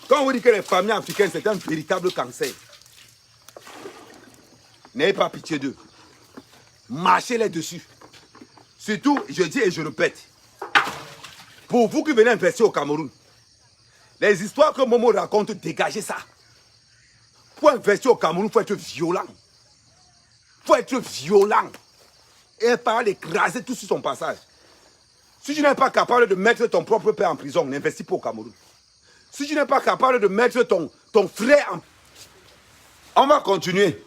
Quand on vous dit que les familles africaines, c'est un véritable cancer, n'ayez pas pitié d'eux. Marchez là-dessus. Surtout, je dis et je répète, pour vous qui venez investir au Cameroun, les histoires que Momo raconte, dégagez ça. Pour investir au Cameroun, il faut être violent. Il faut être violent. Et pas l'écraser tout sur son passage. Si tu n'es pas capable de mettre ton propre père en prison, n'investis pas au Cameroun. Si tu n'es pas capable de mettre ton frère en... On va continuer.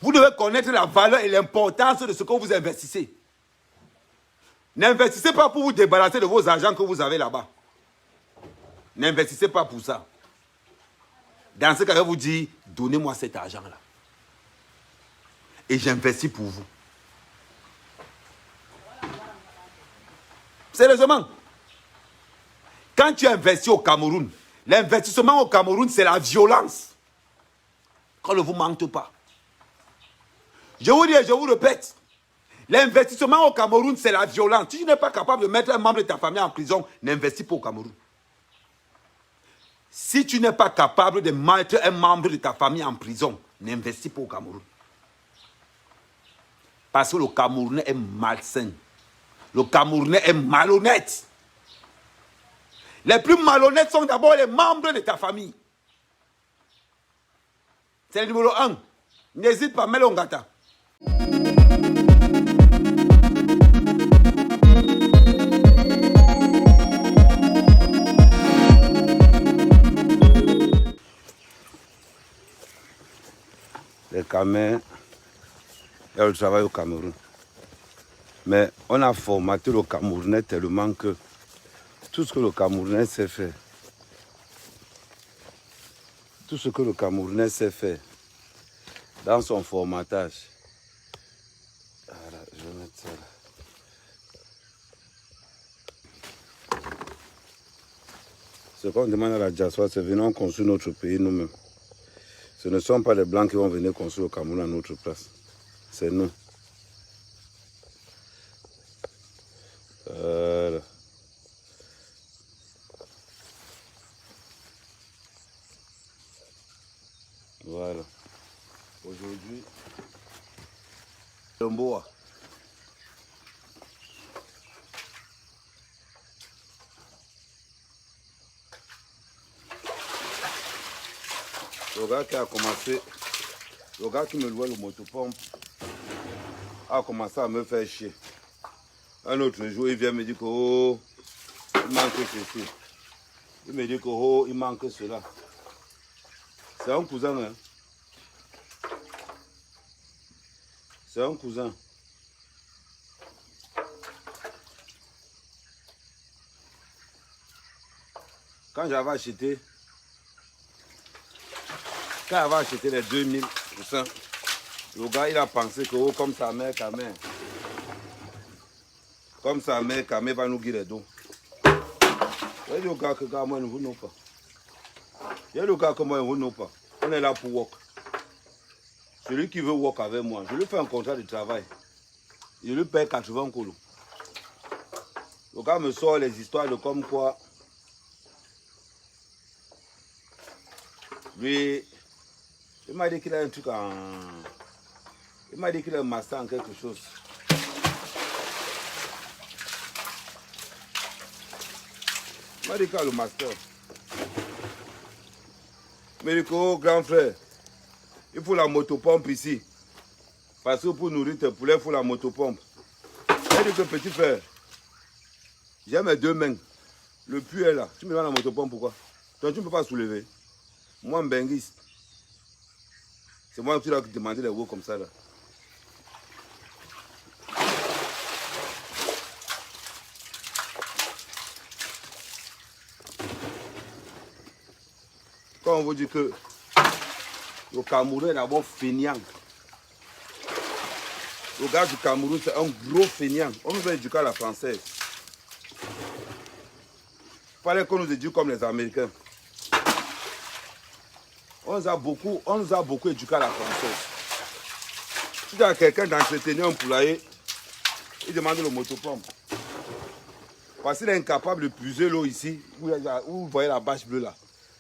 Vous devez connaître la valeur et l'importance de ce que vous investissez. N'investissez pas pour vous débarrasser de vos argents que vous avez là-bas. N'investissez pas pour ça. Dans ce cas, je vous dis, donnez-moi cet argent-là. Et j'investis pour vous. Sérieusement. Quand tu investis au Cameroun, l'investissement au Cameroun, c'est la violence. Qu'on ne vous mente pas. Je vous dis et je vous répète, l'investissement au Cameroun, c'est la violence. Si tu n'es pas capable de mettre un membre de ta famille en prison, n'investis pas au Cameroun. Si tu n'es pas capable de mettre un membre de ta famille en prison, n'investis pas au Cameroun. Parce que le Camerounais est malsain. Le Camerounais est malhonnête. Les plus malhonnêtes sont d'abord les membres de ta famille. C'est le numéro 1. N'hésite pas, mets-le en gâteau. Les Camerounais, il y a le travail au Cameroun. Mais on a formaté le Camerounais tellement que tout ce que le Camerounais sait faire, tout ce que le Camerounais sait faire dans son formatage. Voilà, je vais mettre ça là. Ce qu'on demande à la diaspora, c'est venons construire notre pays nous-mêmes. Ce ne sont pas les Blancs qui vont venir construire le Cameroun à notre place. C'est nous. Voilà. Voilà. Aujourd'hui, le bois. Le gars qui a commencé, le gars qui me louait le motopompe a commencé à me faire chier. Un autre jour, il vient me dire que oh, il manque ceci. Il me dit que oh, il manque cela. C'est un cousin, hein. C'est un cousin. Quand j'avais acheté les 2000%, le gars il a pensé que oh, comme sa mère, comme sa mère, Kamé va nous guider les dos. Il y a le gars que moi ne vous pas. Il y a le gars que moi ne vous pas. On est là pour work. Celui qui veut work avec moi, je lui fais un contrat de travail. Je lui paye 80 colos. Le gars me sort les histoires de comme quoi. Lui, il m'a dit qu'il a un truc en... Il m'a dit qu'il a un master en quelque chose. Il m'a dit qu'il a le master. Il m'a dit que, oh, grand frère, il faut la motopompe ici. Parce que pour nourrir tes poulets, il faut la motopompe. Il m'a dit que, petit frère, j'ai mes deux mains. Le puits est là. Tu me donnes la motopompe, pourquoi? Donc tu ne peux pas soulever. Moi, un benguiste. C'est moi qui dois demander les mots comme ça là. Quand on vous dit que le Cameroun est d'abord feignant. Le gars du Cameroun, c'est un gros feignant. On nous a éduqué à la française. Il fallait qu'on nous éduque comme les Américains. On nous a beaucoup éduqué à la française. Si tu as quelqu'un d'entretenir un poulailler, il demande le motopompe. Parce qu'il est incapable de puiser l'eau ici, où vous voyez la bâche bleue là.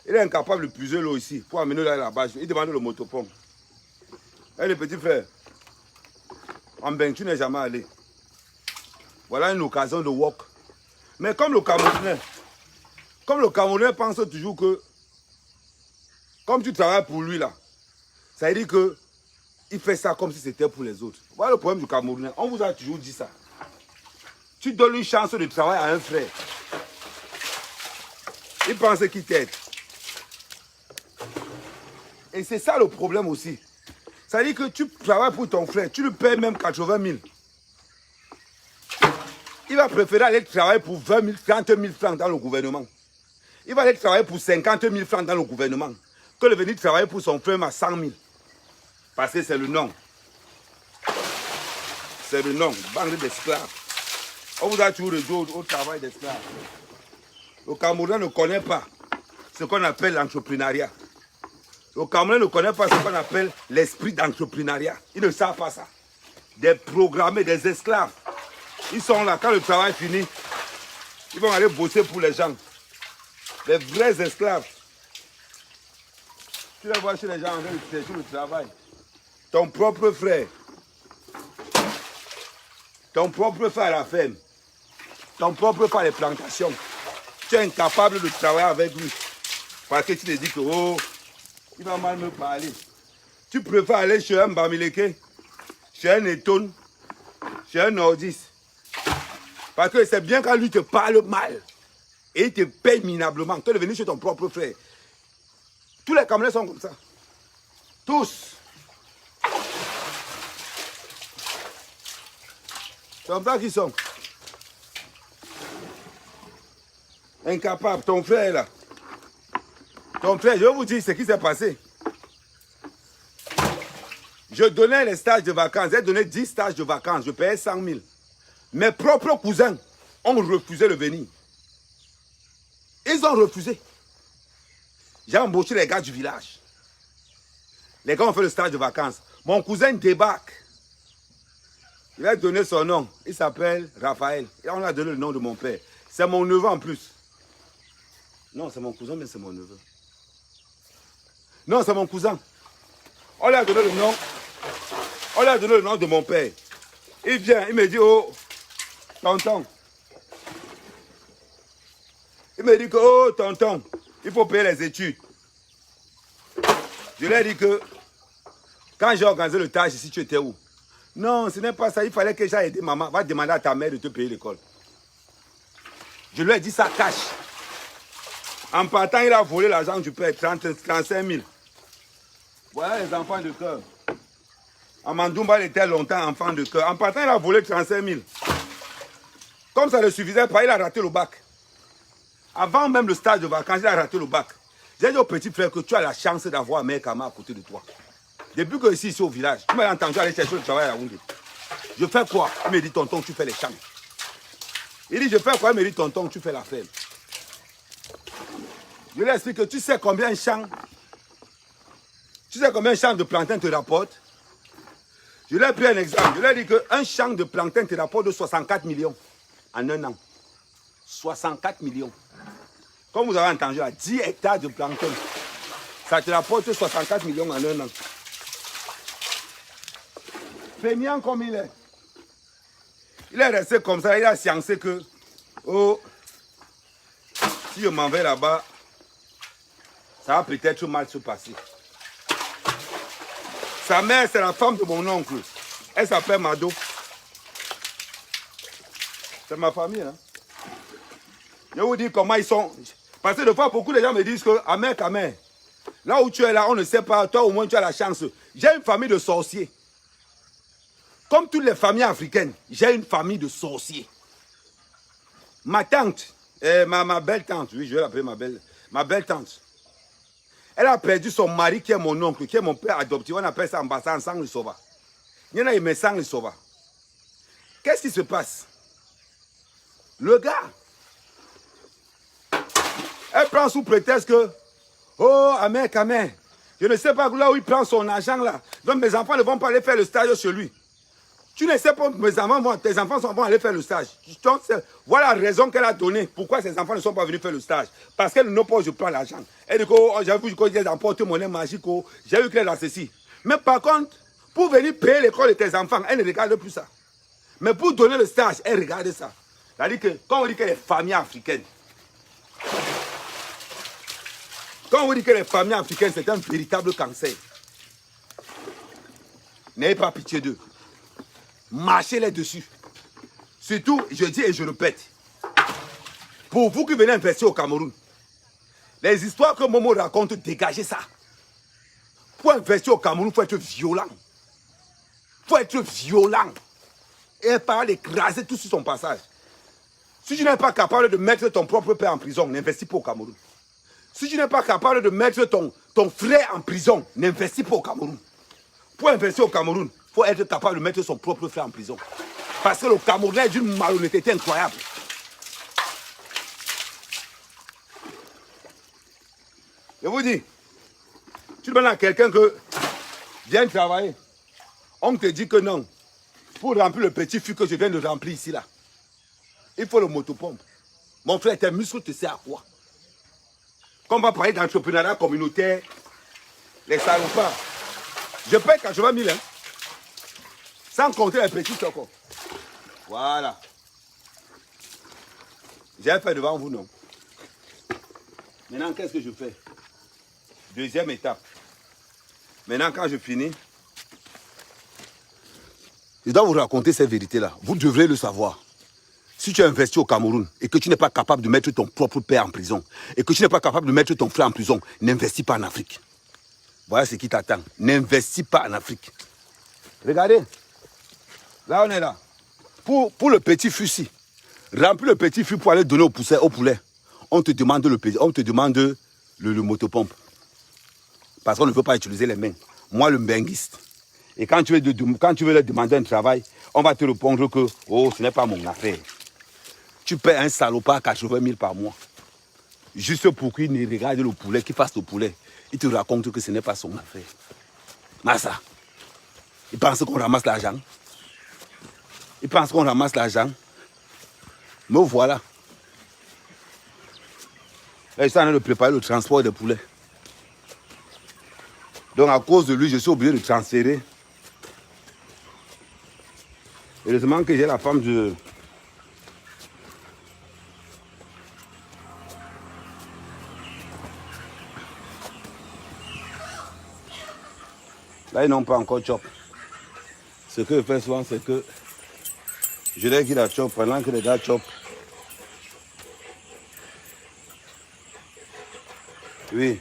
Il est incapable de puiser l'eau ici pour amener là la bâche. Il demande le motopompe. Et le petit frère, en bain, tu n'es jamais allé. Voilà une occasion de walk. Mais comme le Camerounais pense toujours que, comme tu travailles pour lui là, ça veut dire que il fait ça comme si c'était pour les autres. Voilà le problème du Camerounais. On vous a toujours dit ça. Tu donnes une chance de travail à un frère. Il pense qu'il t'aide. Et c'est ça le problème aussi. Ça veut dire que tu travailles pour ton frère, tu lui payes même 80 000. Il va préférer aller travailler pour 20 000, 30 000 francs dans le gouvernement. Il va aller travailler pour 50 000 francs dans le gouvernement que de venir travailler pour son frère à 100 000. Parce que c'est le nom. C'est le nom, bande d'esclaves. On vous a toujours réduit au travail d'esclaves. Le Camerounais ne connaît pas ce qu'on appelle l'entrepreneuriat. Le Camerounais ne connaît pas ce qu'on appelle l'esprit d'entrepreneuriat. Ils ne savent pas ça. Des programmés, des esclaves. Ils sont là, quand le travail finit, ils vont aller bosser pour les gens. Les vrais esclaves. Tu les vois chez les gens en train de chercher le travail. Ton propre frère. Ton propre frère à la ferme. Ton propre frère à les plantations. Tu es incapable de travailler avec lui. Parce que tu te dis que, oh, il va mal me parler. Tu préfères aller chez un Bamileke, chez un Eton, chez un Nordis. Parce que c'est bien quand lui te parle mal. Et il te paye minablement. Tu es venu chez ton propre frère. Tous les Camerounais sont comme ça. Tous. C'est comme ça qu'ils sont. Incapables. Ton frère là. Ton frère, je vais vous dire ce qui s'est passé. Je donnais les stages de vacances. J'ai donné 10 stages de vacances. Je payais 100 000. Mes propres cousins ont refusé de venir. Ils ont refusé. J'ai embauché les gars du village. Les gars ont fait le stage de vacances. Mon cousin débarque. Il a donné son nom. Il s'appelle Raphaël. Et on a donné le nom de mon père. C'est mon neveu en plus. Non, c'est mon cousin, mais c'est mon neveu. Non, c'est mon cousin. On lui a donné le nom. On lui a donné le nom de mon père. Il vient, il me dit, oh, tonton. Il me dit que, oh, tonton, il faut payer les études. Je lui ai dit que, quand j'ai organisé le stage ici, tu étais où? Non, ce n'est pas ça. Il fallait que j'aille aider maman. Va demander à ta mère de te payer l'école. Je lui ai dit ça cash. En partant, il a volé l'argent du père, 35 000. Voilà les enfants de cœur. Amandoumba était longtemps enfant de cœur. En partant, il a volé 35 000. Comme ça ne suffisait pas, il a raté le bac. Avant même le stage de vacances, il a raté le bac. J'ai dit au petit frère que tu as la chance d'avoir Mère Kama à côté de toi. Depuis que ici au village, tu m'as entendu aller chercher le travail à Yaoundé. Je fais quoi? Il me dit, tonton, tu fais les champs. Il dit, je fais quoi? Il me dit, tonton, tu fais la ferme. Je lui explique que tu sais combien un champ, de plantain te rapporte. Je lui ai pris un exemple. Je lui ai dit qu'un champ de plantain te rapporte de 64 millions en un an. 64 millions. Comme vous avez entendu, à 10 hectares de plantain, ça te rapporte 64 millions en un an. Feignant comme il est resté comme ça, il a sciencé que, oh, si je m'en vais là-bas, ça va peut-être mal se passer. Sa mère, c'est la femme de mon oncle. Elle s'appelle Mado. C'est ma famille, hein. Je vous dis comment ils sont. Parce que des fois, beaucoup de gens me disent que, Amen, Kamer, là où tu es là, on ne sait pas, toi au moins tu as la chance. J'ai une famille de sorciers. Comme toutes les familles africaines, j'ai une famille de sorciers. Ma tante, ma belle-tante, oui, je vais l'appeler ma belle-tante. Elle a perdu son mari qui est mon oncle, qui est mon père adoptif. On appelle ça en sang le sauva. Il y en a qui sang le sauva. Qu'est-ce qui se passe? Le gars, elle prend sous prétexte que, oh, Amen, je ne sais pas là où il prend son argent là. Donc mes enfants ne vont pas aller faire le stage chez lui. Tu ne sais pas, tes enfants vont aller faire le stage. Donc, voilà la raison qu'elle a donnée. Pourquoi ces enfants ne sont pas venus faire le stage. Parce qu'elle n'a pas, je prends l'argent. Elle dit que j'ai vu qu'elle emporte monnaie magique. J'ai vu qu'elle a ceci. Mais par contre, pour venir payer l'école de tes enfants, elle ne regarde plus ça. Mais pour donner le stage, elle regarde ça. C'est-à-dire que quand on dit que les familles africaines, c'est un véritable cancer. N'ayez pas pitié d'eux. Marchez là-dessus. Surtout, je dis et je répète, pour vous qui venez investir au Cameroun, les histoires que Momo raconte, dégagez ça. Pour investir au Cameroun, il faut être violent. Il faut être violent. Et par d'écraser tout sur son passage. Si tu n'es pas capable de mettre ton propre père en prison, n'investis pas au Cameroun. Si tu n'es pas capable de mettre ton frère en prison, n'investis pas au Cameroun. Pour investir au Cameroun, il faut être capable de mettre son propre frère en prison. Parce que le Cameroun est d'une malhonnêteté incroyable. Je vous dis, tu demandes à quelqu'un que viens travailler. On te dit que non. Pour remplir le petit fût que je viens de remplir ici, là, il faut le motopompe. Mon frère, tes muscles te servent à quoi? Quand on va parler d'entrepreneuriat communautaire, les salopards, je paye 80 000, hein, sans compter les petits socos. Voilà. J'ai fait devant vous, non? Maintenant, qu'est-ce que je fais? Deuxième étape. Maintenant, quand je finis, je dois vous raconter ces vérités-là. Vous devrez le savoir. Si tu as investi au Cameroun et que tu n'es pas capable de mettre ton propre père en prison et que tu n'es pas capable de mettre ton frère en prison, n'investis pas en Afrique. Voilà ce qui t'attend. N'investis pas en Afrique. Regardez. Là, on est là. Pour le petit fusil, remplis le petit fût pour aller donner au poulet. On te demande le motopompe. Parce qu'on ne veut pas utiliser les mains. Moi, le benguiste. Et quand tu veux leur demander un travail, on va te répondre que oh, ce n'est pas mon affaire. Tu paies un salopard 80 000 par mois. Juste pour qu'il ne regarde le poulet, qu'il fasse le poulet. Il te raconte que ce n'est pas son affaire. Massa. Il pense qu'on ramasse l'argent. Il pense qu'on ramasse l'argent. Me voilà. Là, je suis en train de préparer le transport des poulets. Donc, à cause de lui, je suis obligé de transférer. Heureusement que j'ai la femme de... Là, ils n'ont pas encore chop. Ce que je fais souvent, c'est que je leur dis la chop pendant que les gars chop. Oui.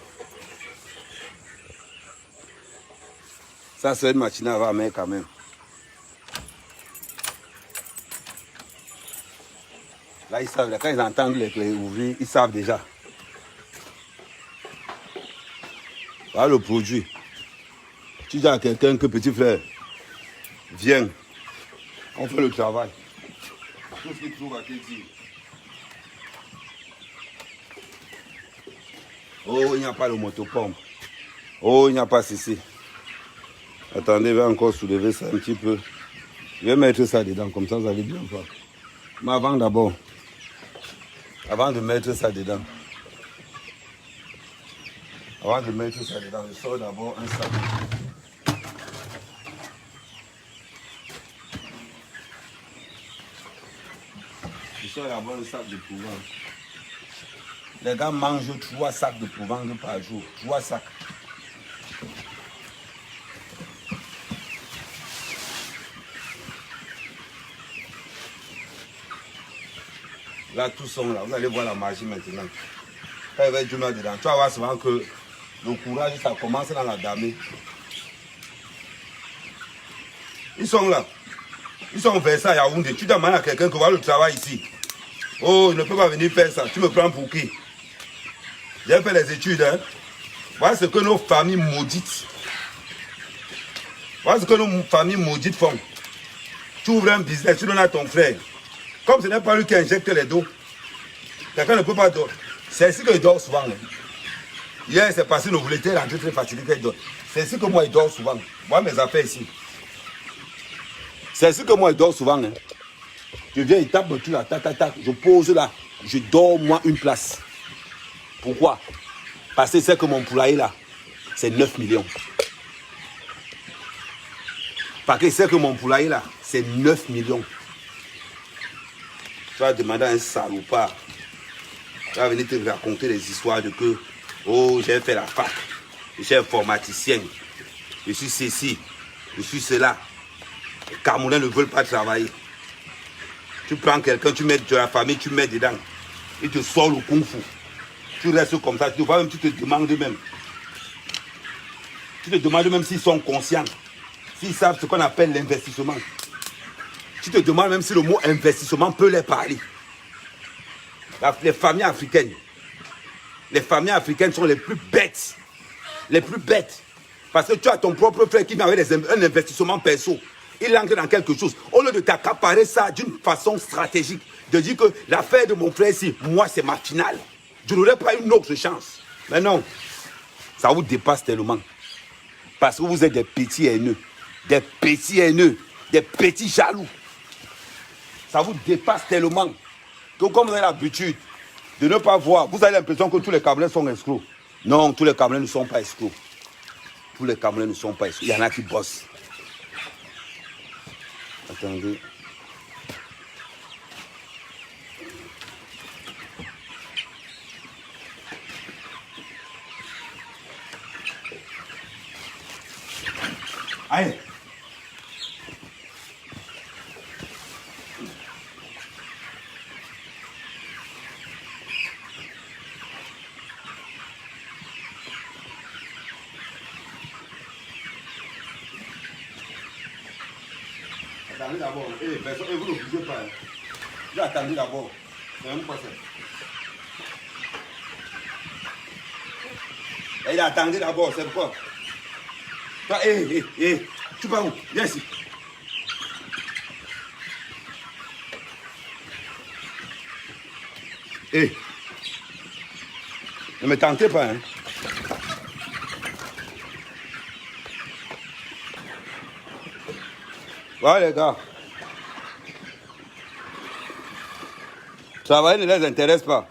Ça, c'est une machine à ramer quand même. Là, ils savent, quand ils entendent les clés ouvrir, ils savent déjà. Voilà le produit. Tu dis à quelqu'un que petit frère, viens, on fait le travail. Tout ce qu'il trouve à te dire. Oh, il n'y a pas le motopompe. Oh, il n'y a pas ceci. Attendez, je vais encore soulever ça un petit peu. Je vais mettre ça dedans, comme ça, vous allez bien voir. Mais avant d'abord, avant de mettre ça dedans, je sors d'abord un sac. Je sors d'abord un sac de provence. Les gars mangent 3 sacs de provence par jour. 3 sacs. Là, tous sont là. Vous allez voir la magie maintenant. Quand il va être dedans, tu vas voir souvent que le courage, ça commence dans la dame. Ils sont là. Ils sont versés à Yaoundé. Tu demandes à quelqu'un qui va le travail ici. Oh, il ne peut pas venir faire ça. Tu me prends pour qui? J'ai fait les études. Hein. Voilà ce que nos familles maudites. Voilà ce que nos familles maudites font. Tu ouvres un business, tu donnes à ton frère. Comme ce n'est pas lui qui injecte les dos, quelqu'un ne peut pas dormir. C'est ici qu'il dort souvent. Hein. Hier, c'est passé, nous voulons rentrer très fatigué qu'il dort. C'est ici que moi, il dort souvent. Moi, mes affaires ici. C'est ce que moi je dors souvent. Hein. Je viens, il tape tout là, tac, tac, tac. Je pose là. Je dors moi une place. Pourquoi? Parce que c'est que mon poulailler là, c'est 9 millions. Parce que c'est que mon poulailler là, c'est 9 millions. Tu vas demander à un salopard. Tu vas venir te raconter des histoires de que, oh, j'ai fait la fac. Je suis informaticien. Je suis ceci. Je suis cela. Les Camerounais ne veulent pas travailler. Tu prends quelqu'un, tu mets de la famille, tu mets dedans. Il te sort le kung-fu. Tu restes comme ça. Tu te demandes même. Tu te demandes même s'ils sont conscients. S'ils savent ce qu'on appelle l'investissement. Tu te demandes même si le mot investissement peut les parler. Les familles africaines. Les familles africaines sont les plus bêtes. Les plus bêtes. Parce que tu as ton propre frère qui vient avec un investissement perso. Il entre dans quelque chose. Au lieu de t'accaparer ça d'une façon stratégique, de dire que l'affaire de mon frère ici, moi c'est ma finale. Je n'aurai pas une autre chance. Mais non, ça vous dépasse tellement. Parce que vous êtes des petits haineux. Des petits haineux. Des petits jaloux. Ça vous dépasse tellement. Que comme vous avez l'habitude de ne pas voir, vous avez l'impression que tous les Camerounais sont escrocs. Non, tous les Camerounais ne sont pas escrocs. Tous les Camerounais ne sont pas escrocs. Il y en a qui bossent. Attendez. Allez. Attendez d'abord. Vous ne bougez pas. Vous attendez d'abord. C'est un procès. Il attendez d'abord, c'est pourquoi. Toi, tu vas où? Viens ici. Ne me tentez pas, hein. Voilà les gars. Travailler ne les intéresse pas.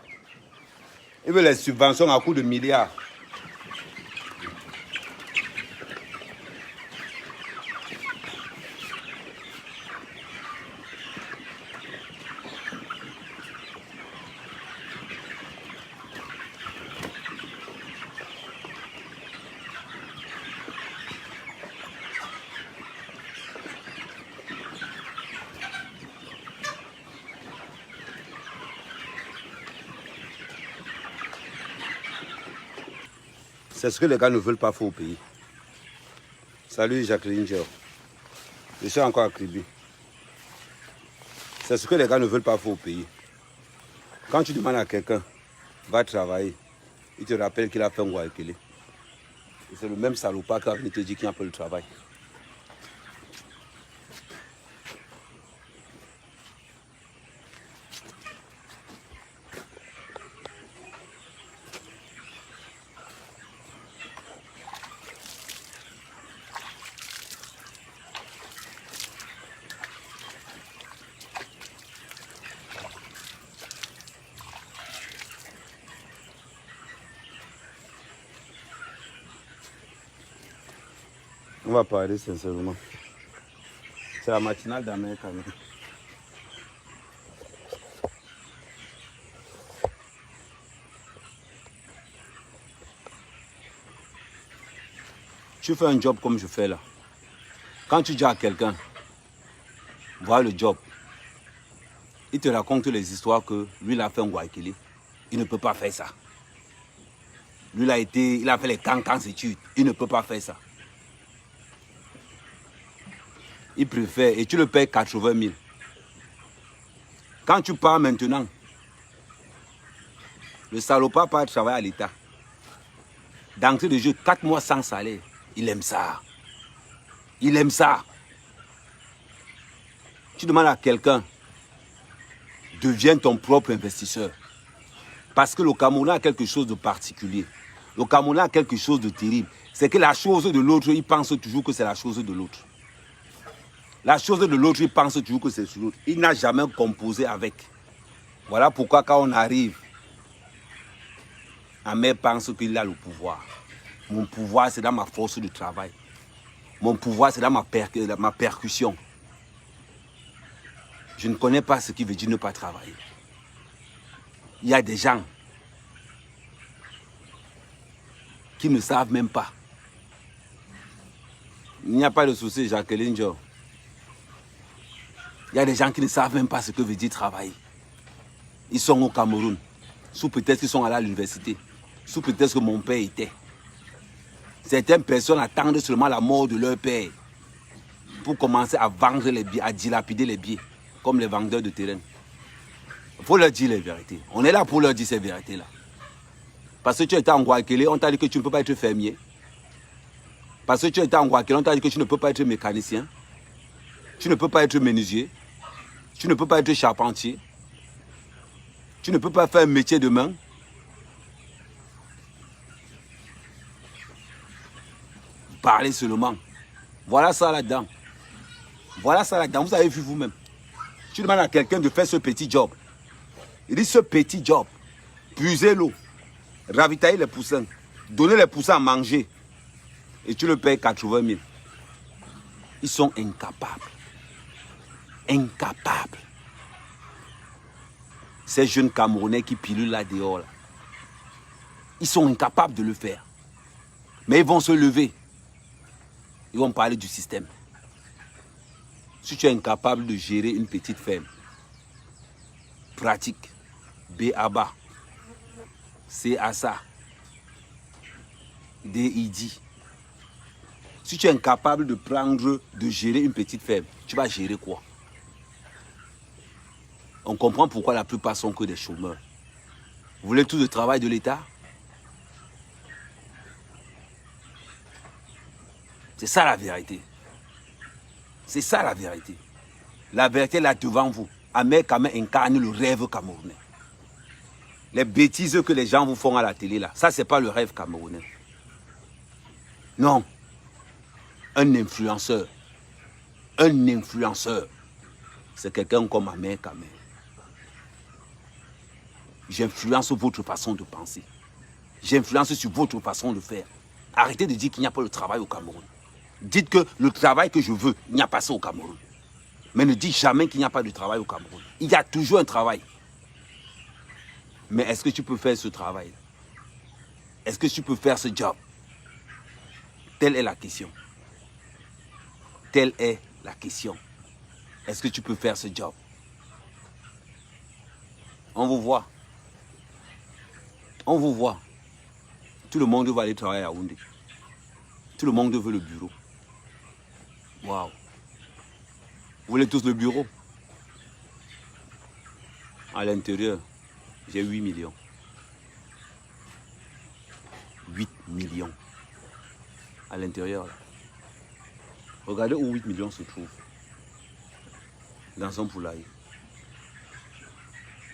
Ils veulent les subventions à coût de milliards. C'est ce que les gars ne veulent pas faire au pays. Salut Jacqueline Dior. Je suis encore à Kribi. C'est ce que les gars ne veulent pas faire au pays. Quand tu demandes à quelqu'un, va travailler, il te rappelle qu'il a fait un Waikele. C'est le même salopard qui va venir te dire qu'il n'a pas le travail. On va parler sincèrement. C'est la matinale d'Amérique. Tu fais un job comme je fais là. Quand tu dis à quelqu'un, vois le job, il te raconte les histoires que lui il a fait un Waikele. Il ne peut pas faire ça. Lui il a fait les cancans études. Il ne peut pas faire ça. Il préfère, et tu le payes 80 000. Quand tu pars maintenant, le salopard part travailler à l'État. D'entrée de jeu, 4 mois sans salaire. Il aime ça. Il aime ça. Tu demandes à quelqu'un, deviens ton propre investisseur. Parce que le Camerounais a quelque chose de particulier. Le Camerounais a quelque chose de terrible. C'est que la chose de l'autre, il pense toujours que c'est la chose de l'autre. La chose de l'autre, il pense toujours que c'est sur l'autre. Il n'a jamais composé avec. Voilà pourquoi quand on arrive, Ahmed pense qu'il a le pouvoir. Mon pouvoir, c'est dans ma force de travail. Mon pouvoir, c'est dans ma percussion. Je ne connais pas ce qui veut dire ne pas travailler. Il y a des gens qui ne savent même pas. Il n'y a pas de souci, Jacqueline Joe. Il y a des gens qui ne savent même pas ce que veut dire travailler. Ils sont au Cameroun. Sous peut-être qu'ils sont allés à l'université. Sous peut-être que mon père était. Certaines personnes attendent seulement la mort de leur père pour commencer à vendre les billets, à dilapider les billets, comme les vendeurs de terrain. Il faut leur dire les vérités. On est là pour leur dire ces vérités-là. Parce que tu étais en Guayaquil, on t'a dit que tu ne peux pas être fermier. Parce que tu étais en Guayaquil, on t'a dit que tu ne peux pas être mécanicien. Tu ne peux pas être menuisier. Tu ne peux pas être charpentier. Tu ne peux pas faire un métier de main. Parlez seulement. Voilà ça là-dedans. Voilà ça là-dedans. Vous avez vu vous-même. Tu demandes à quelqu'un de faire ce petit job. Il dit ce petit job. Puiser l'eau. Ravitailler les poussins. Donner les poussins à manger. Et tu le payes 80 000. Ils sont incapables. Incapables. Ces jeunes Camerounais qui pilulent là dehors. Là. Ils sont incapables de le faire. Mais ils vont se lever. Ils vont parler du système. Si tu es incapable de gérer une petite ferme, pratique, B.A.B.A, C.A.S.A, D.I.D. Si tu es incapable de gérer une petite ferme, tu vas gérer quoi? On comprend pourquoi la plupart sont que des chômeurs. Vous voulez tout le travail de l'État? C'est ça la vérité. C'est ça la vérité. La vérité là devant vous. Ahmed Kamé incarne le rêve camerounais. Les bêtises que les gens vous font à la télé là, ça c'est pas le rêve camerounais. Non. Un influenceur. Un influenceur. C'est quelqu'un comme Ahmed Kamé. J'influence votre façon de penser. J'influence sur votre façon de faire. Arrêtez de dire qu'il n'y a pas de travail au Cameroun. Dites que le travail que je veux, il n'y a pas ça au Cameroun. Mais ne dites jamais qu'il n'y a pas de travail au Cameroun. Il y a toujours un travail. Mais est-ce que tu peux faire ce travail? Est-ce que tu peux faire ce job? Telle est la question. Telle est la question. Est-ce que tu peux faire ce job? On vous voit. On vous voit. Tout le monde veut aller travailler à Yaoundé. Tout le monde veut le bureau. Waouh. Vous voulez tous le bureau? À l'intérieur, j'ai 8 millions. 8 millions. À l'intérieur. Regardez où 8 millions se trouvent. Dans un poulailler.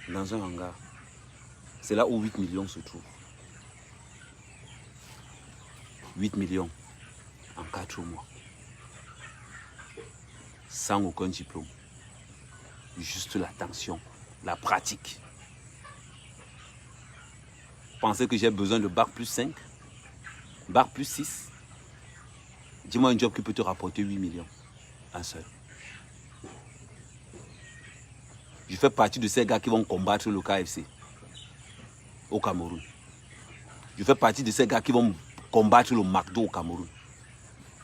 Dans un hangar. C'est là où 8 millions se trouvent. 8 millions en 4 mois. Sans aucun diplôme. Juste l'attention, la pratique. Pensez que j'ai besoin de bac plus 5, bac plus 6. Dis-moi un job qui peut te rapporter 8 millions. Un seul. Je fais partie de ces gars qui vont combattre le KFC au Cameroun. Je fais partie de ces gars qui vont combattre le McDo au Cameroun.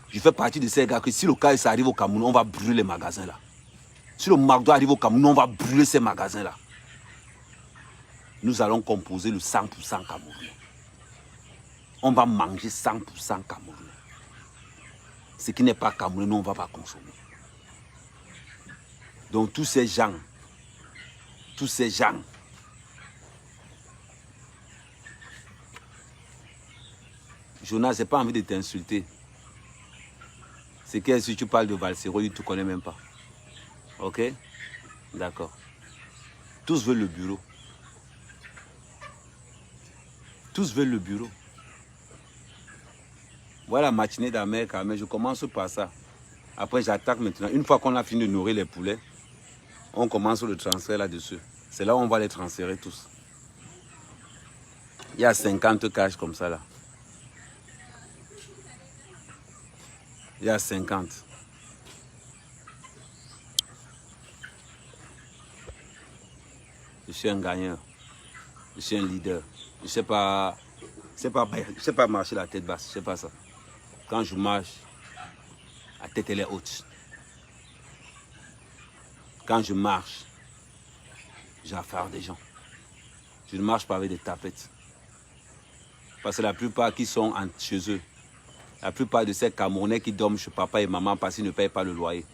Je fais partie de ces gars que si le KFC arrive au Cameroun, on va brûler les magasins là. Si le McDo arrive au Cameroun, on va brûler ces magasins là. Nous allons composer le 100% camerounais. On va manger 100% camerounais. Ce qui n'est pas camerounais, nous on ne va pas consommer. Donc tous ces gens, Jonas, je n'ai pas envie de t'insulter. C'est que si tu parles de Valsero, tu ne connais même pas. Ok? D'accord. Tous veulent le bureau. Tous veulent le bureau. Voilà la matinée d'Ahmed Kamé, je commence par ça. Après, j'attaque maintenant. Une fois qu'on a fini de nourrir les poulets, on commence le transfert là-dessus. C'est là où on va les transférer tous. Il y a 50 cages comme ça là. Il y a 50. Je suis un gagnant. Je suis un leader. Je sais pas marcher la tête basse. Je sais pas ça. Quand je marche, la tête elle est haute. Quand je marche, j'ai affaire des gens. Je ne marche pas avec des tapettes. Parce que la plupart qui sont chez eux, la plupart de ces Camerounais qui dorment chez papa et maman parce qu'ils ne payent pas le loyer.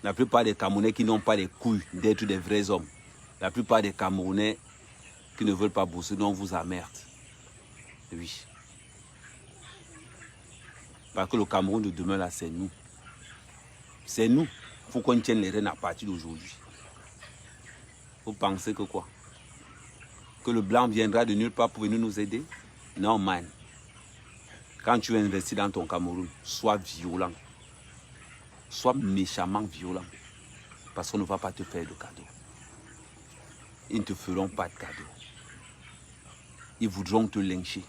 La plupart des Camerounais qui n'ont pas les couilles d'être des vrais hommes. La plupart des Camerounais qui ne veulent pas bosser, donc on vous emmerde. Oui. Parce que le Cameroun de demain, là, c'est nous. C'est nous. Il faut qu'on tienne les rênes à partir d'aujourd'hui. Vous pensez que quoi? Que le blanc viendra de nulle part pour venir nous aider? Non, man. Quand tu investis dans ton Cameroun, sois violent. Sois méchamment violent. Parce qu'on ne va pas te faire de cadeaux. Ils ne te feront pas de cadeaux. Ils voudront te lyncher.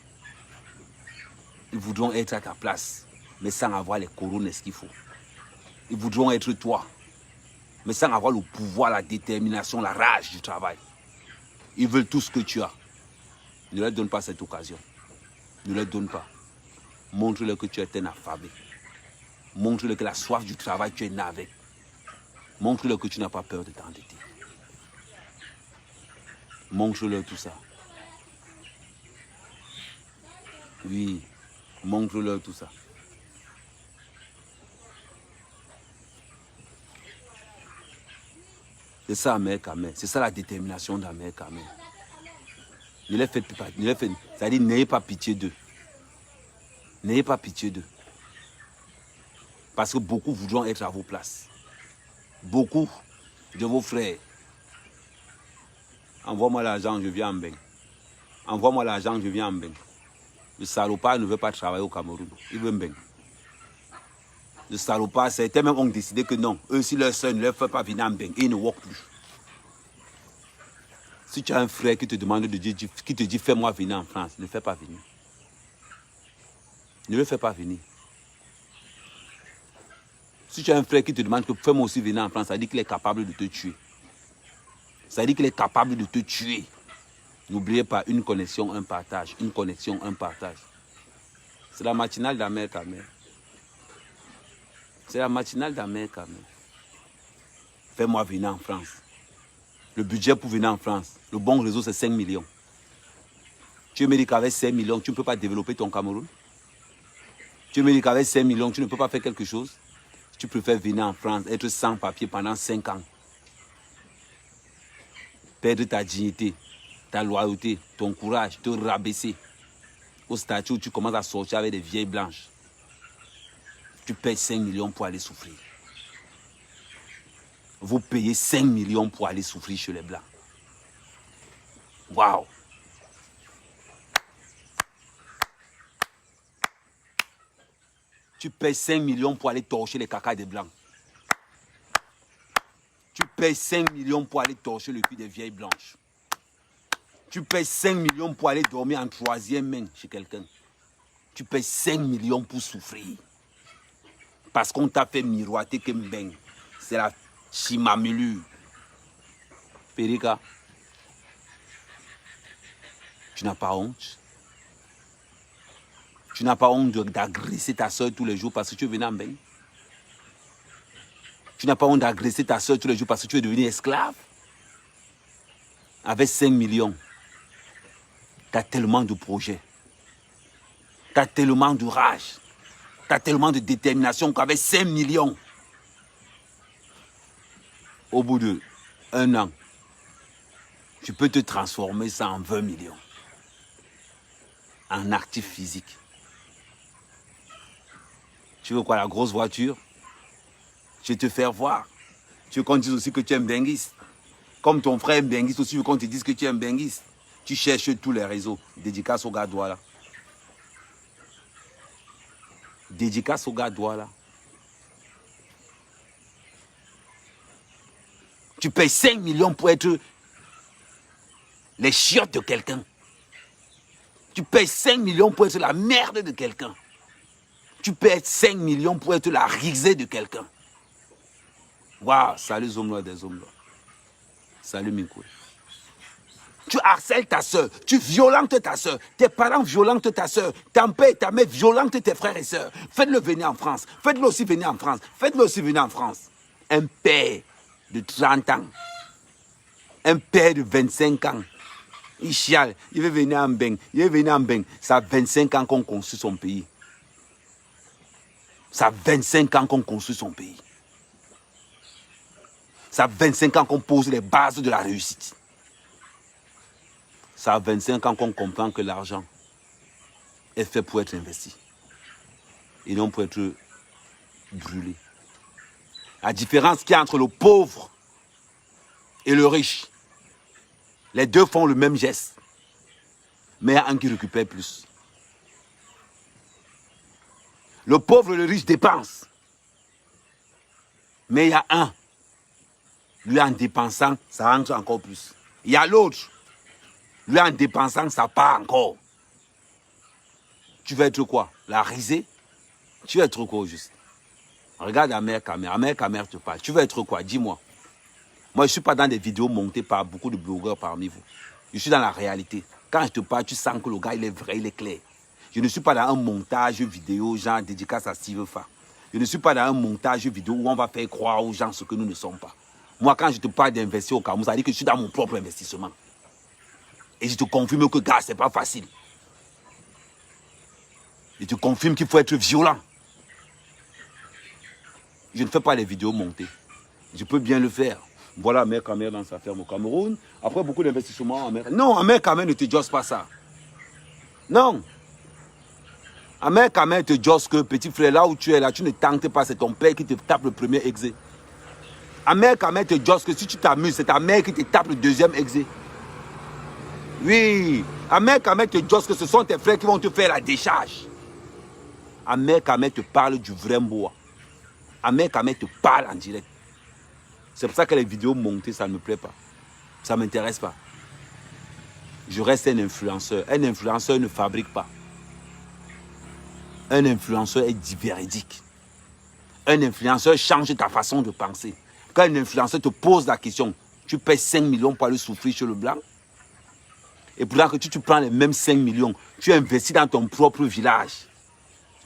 Ils voudront être à ta place, mais sans avoir les couronnes qu'il faut. Ils voudront être toi, mais sans avoir le pouvoir, la détermination, la rage du travail. Ils veulent tout ce que tu as. Ne leur donne pas cette occasion. Ne leur donne pas. Montre-leur que tu es un affamé. Montre-leur que la soif du travail, tu es né avec. Montre-leur que tu n'as pas peur de t'endetter. Montre-leur tout ça. Oui, montre-leur tout ça. C'est ça, Ahmed Kamel. C'est ça la détermination d'Ahmed Kamel. Ne les faites pas. C'est-à-dire, n'ayez pas pitié d'eux. N'ayez pas pitié d'eux. Parce que beaucoup voudront être à vos places. Beaucoup de vos frères. Envoie-moi l'argent, je viens en Beng. Envoie-moi l'argent, je viens en Beng. Le salopard ne veut pas travailler au Cameroun. Il veut Beng. Le salopard, certains même ont décidé que non. Eux, si leur soeur ne leur fait pas venir en Beng, ils ne work plus. Si tu as un frère qui te demande de dire, qui te dit fais-moi venir en France, ne le fais pas venir. Ne le fais pas venir. Si tu as un frère qui te demande que fais-moi aussi venir en France, ça dit qu'il est capable de te tuer. Ça dit qu'il est capable de te tuer. N'oubliez pas, une connexion, un partage. Une connexion, un partage. C'est la matinale d'Ahmed Kamel. C'est la matinale d'Ahmed Kamel. Fais-moi venir en France. Le budget pour venir en France, le bon réseau, c'est 5 millions. Tu me dis qu'avec 5 millions, tu ne peux pas développer ton Cameroun? Tu me dis qu'avec 5 millions, tu ne peux pas faire quelque chose? Tu préfères venir en France, être sans papier pendant 5 ans. Perdre ta dignité, ta loyauté, ton courage, te rabaisser. Au statut où tu commences à sortir avec des vieilles blanches. Tu payes 5 millions pour aller souffrir. Vous payez 5 millions pour aller souffrir chez les Blancs. Waouh! Tu payes 5 millions pour aller torcher les cacas des Blancs. Tu payes 5 millions pour aller torcher le cul des vieilles blanches. Tu payes 5 millions pour aller dormir en troisième main chez quelqu'un. Tu payes 5 millions pour souffrir. Parce qu'on t'a fait miroiter que Mbeng, c'est la chimamelu. Périka, tu n'as pas honte? Tu n'as pas honte d'agresser ta soeur tous les jours parce que tu es venu en Mbeng? Tu n'as pas honte d'agresser ta soeur tous les jours parce que tu es devenu esclave? Avec 5 millions, tu as tellement de projets. Tu as tellement de rage. Tu as tellement de détermination qu'avec 5 millions, au bout de 1 an, tu peux te transformer ça en 20 millions. En actif physique. Tu veux quoi, la grosse voiture? Je vais te faire voir. Tu veux qu'on te dise aussi que tu es un benguiste. Comme ton frère est benguiste aussi, tu veux qu'on te dise que tu es un benguiste. Tu cherches tous les réseaux. Dédicace au gars Douala. Dédicace au gars Douala. Tu payes 5 millions pour être les chiottes de quelqu'un. Tu payes 5 millions pour être la merde de quelqu'un. Tu payes 5 millions pour être la risée de quelqu'un. Waouh, salut Zomlo des Zomlo. Salut Mikou. Tu harcèles ta soeur, tu violentes ta soeur, tes parents violentent ta soeur, ton père et ta mère violentent tes frères et soeurs. Faites-le venir en France, faites-le aussi venir en France, faites-le aussi venir en France. Un père de 30 ans, un père de 25 ans, il chiale, il veut venir en Beng, ça a 25 ans qu'on construit son pays. Ça a 25 ans qu'on construit son pays. Ça a 25 ans qu'on pose les bases de la réussite. Ça a 25 ans qu'on comprend que l'argent est fait pour être investi et non pour être brûlé. La différence qu'il y a entre le pauvre et le riche, les deux font le même geste, mais il y a un qui récupère plus. Le pauvre et le riche dépensent, mais il y a un, lui en dépensant, ça rentre encore plus. Il y a l'autre, lui en dépensant, ça part encore. Tu veux être quoi? La risée? Tu veux être quoi au juste? Regarde la mère Camer te parle. Tu veux être quoi? Dis-moi. Moi, je ne suis pas dans des vidéos montées par beaucoup de blogueurs parmi vous. Je suis dans la réalité. Quand je te parle, tu sens que le gars, il est vrai, il est clair. Je ne suis pas dans un montage vidéo, genre dédicace à Steve Fa. Je ne suis pas dans un montage vidéo où on va faire croire aux gens ce que nous ne sommes pas. Moi, quand je te parle d'investir au Cameroun, ça veut dire que je suis dans mon propre investissement. Et je te confirme que, gars, ce n'est pas facile. Je te confirme qu'il faut être violent. Je ne fais pas les vidéos montées. Je peux bien le faire. Voilà Mère Camer dans sa ferme au Cameroun. Après, beaucoup d'investissements en mer. Non, en Mère Camer ne te josse pas ça. Non. En Mère Camer te josse que, petit frère, là où tu es là, tu ne tentes pas, c'est ton père qui te tape le premier exé. En Mère Camer te josse que si tu t'amuses, c'est ta mère qui te tape le deuxième exé. Oui. En Mère Camer te josse que ce sont tes frères qui vont te faire la décharge. En Mère Camer te parle du vrai bois. En Mère Camer te parle en direct. C'est pour ça que les vidéos montées, ça ne me plaît pas. Ça ne m'intéresse pas. Je reste un influenceur. Un influenceur ne fabrique pas. Un influenceur est véridique. Un influenceur change ta façon de penser. Quand un influenceur te pose la question, tu payes 5 millions pour aller souffrir sur le blanc. Et pourtant que tu prends les mêmes 5 millions, tu investis dans ton propre village.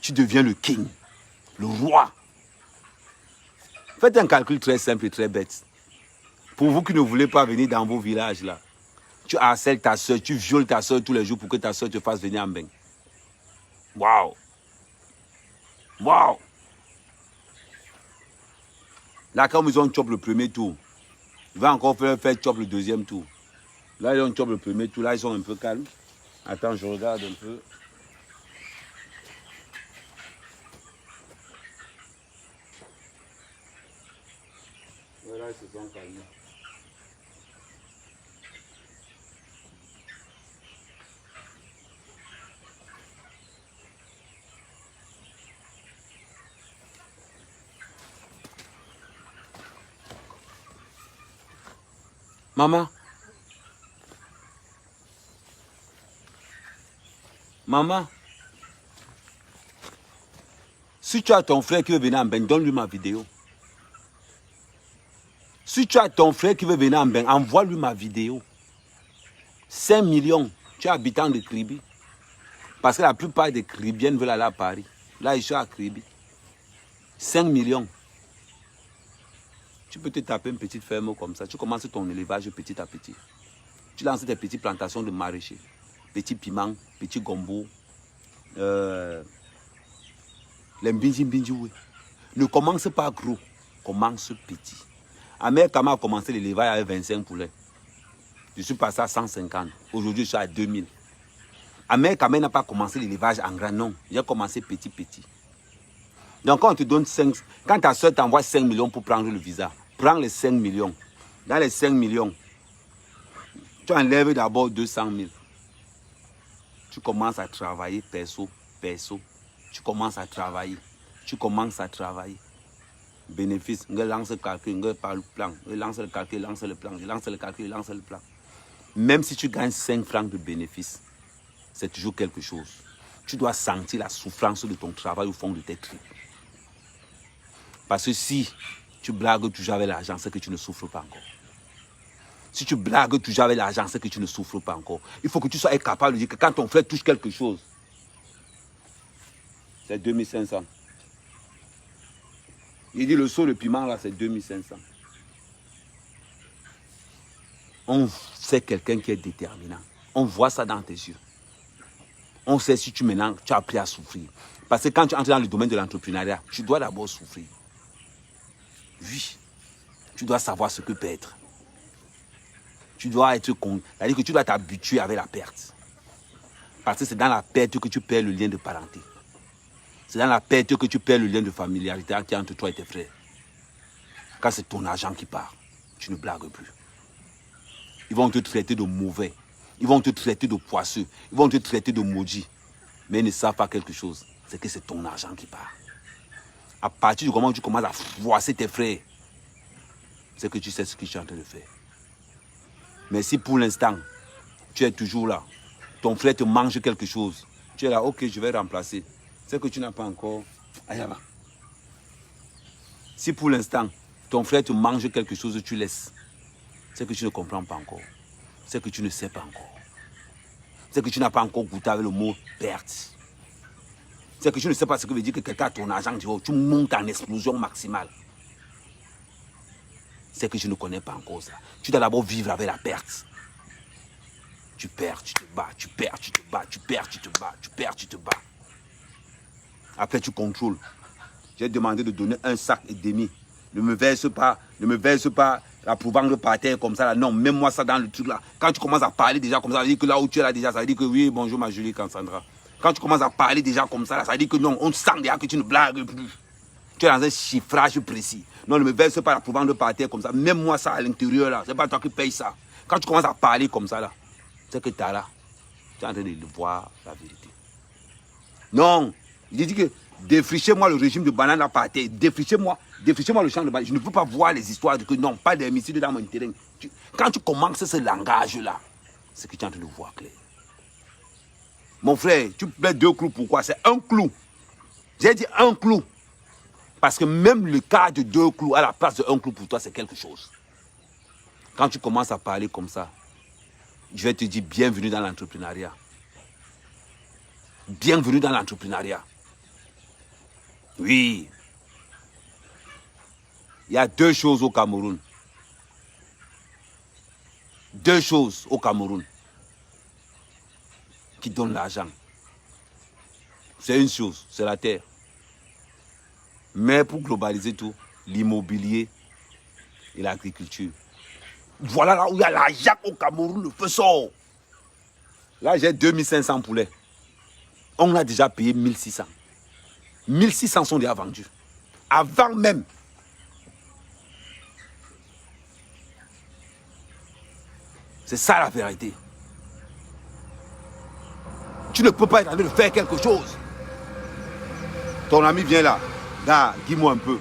Tu deviens le king, le roi. Faites un calcul très simple et très bête. Pour vous qui ne voulez pas venir dans vos villages là, tu harcèles ta soeur, tu violes ta soeur tous les jours pour que ta soeur te fasse venir en bain. Waouh! Waouh! Là, comme ils ont chop le premier tour, ils vont encore faire chop le deuxième tour. Là, ils ont chop le premier tour, là, ils sont un peu calmes. Attends, je regarde un peu. Voilà, ils se sont calmés. Maman. Maman. Si tu as ton frère qui veut venir en bain, donne-lui ma vidéo. Si tu as ton frère qui veut venir en bain, envoie-lui ma vidéo. 5 millions. Tu es habitant de Kribi. Parce que la plupart des Kribiennes veulent aller à Paris. Là, je suis à Kribi. 5 millions. Tu peux te taper une petite ferme comme ça. Tu commences ton élevage petit à petit. Tu lances des petites plantations de maraîchers. Petits piments, petits gombo. Les mbinji, oui. Ne commence pas gros. Commence petit. Amère Kama a commencé l'élevage avec 25 poulets. Je suis passé à 150. Aujourd'hui, je suis à 2000. Amère Kama n'a pas commencé l'élevage en grand, non. J'ai commencé petit. Donc, quand on te donne 5, quand ta soeur t'envoie 5 millions pour prendre le visa, prends les 5 millions. Dans les 5 millions, tu enlèves d'abord 200 000. Tu commences à travailler perso. Tu commences à travailler. bénéfice, je lance le calcul, je parle le plan, je lance le calcul, je lance le plan, je lance le calcul, je lance le plan. Même si tu gagnes 5 francs de bénéfice, c'est toujours quelque chose. Tu dois sentir la souffrance de ton travail au fond de tes tripes. Parce que si tu blagues toujours avec l'argent, c'est que tu ne souffres pas encore. Si tu blagues toujours avec l'argent, c'est que tu ne souffres pas encore. Il faut que tu sois capable de dire que quand ton frère touche quelque chose, c'est 2500. Il dit le saut de piment là, c'est 2500. On sait quelqu'un qui est déterminant. On voit ça dans tes yeux. On sait si tu maintenant, tu as appris à souffrir. Parce que quand tu entres dans le domaine de l'entrepreneuriat, tu dois d'abord souffrir. Oui, tu dois savoir ce que peut être. Tu dois être con. C'est-à-dire que tu dois t'habituer avec la perte. Parce que c'est dans la perte que tu perds le lien de parenté. C'est dans la perte que tu perds le lien de familiarité qui est entre toi et tes frères. Quand c'est ton argent qui part, tu ne blagues plus. Ils vont te traiter de mauvais. Ils vont te traiter de poisseux. Ils vont te traiter de maudit. Mais ils ne savent pas quelque chose. C'est que c'est ton argent qui part. À partir du moment où tu commences à froisser tes frères, c'est que tu sais ce que tu es en train de faire. Mais si pour l'instant, tu es toujours là, ton frère te mange quelque chose, tu es là, ok, je vais remplacer. C'est que tu n'as pas encore... Si pour l'instant, ton frère te mange quelque chose, tu laisses. C'est que tu ne comprends pas encore. C'est que tu ne sais pas encore. C'est que tu n'as pas encore goûté avec le mot perte. C'est que tu ne sais pas ce que veut dire que quelqu'un a ton argent, tu montes en explosion maximale. C'est que je ne connais pas encore ça. Tu dois d'abord vivre avec la perte. Tu perds, tu te bats, tu perds, tu te bats, tu perds, tu te bats, tu perds, tu te bats. Après, tu contrôles. J'ai demandé de donner 1,5 sac. Ne me verse pas la provence par terre comme ça. Là. Non, mets-moi ça dans le truc là. Quand tu commences à parler déjà comme ça, ça veut dire que là où tu es là déjà, ça veut dire que oui, bonjour ma Julie Cassandra. Quand tu commences à parler déjà comme ça, là, ça veut dire que non, on sent déjà que tu ne blagues plus. Tu es dans un chiffrage précis. Non, ne me verse pas la provence par terre comme ça. Mets-moi ça à l'intérieur là. C'est pas toi qui payes ça. Quand tu commences à parler comme ça là, c'est que tu es là. Tu es en train de voir la vérité. Non, il dit que défrichez-moi le régime de banane à par terre. Défrichez-moi le champ de banane. Je ne veux pas voir les histoires de que non, pas d'hémicide dans mon terrain. Quand tu commences ce langage-là, c'est que tu es en train de voir clair. Mon frère, tu mets 2 clous, pourquoi? C'est un clou. J'ai dit un clou. Parce que même le cas de 2 clous à la place de 1 clou pour toi, c'est quelque chose. Quand tu commences à parler comme ça, je vais te dire bienvenue dans l'entrepreneuriat. Bienvenue dans l'entrepreneuriat. Oui. Il y a 2 choses au Cameroun. 2 choses au Cameroun qui donnent l'argent. C'est une chose, c'est la terre. Mais pour globaliser tout, l'immobilier et l'agriculture. Voilà là où il y a l'argent au Cameroun, le feu sort. Là, j'ai 2500 poulets. On a déjà payé 1600. 1600 sont déjà vendus. Avant même. C'est ça la vérité. Tu ne peux pas être en train de faire quelque chose. Ton ami vient là. Là, dis-moi un peu.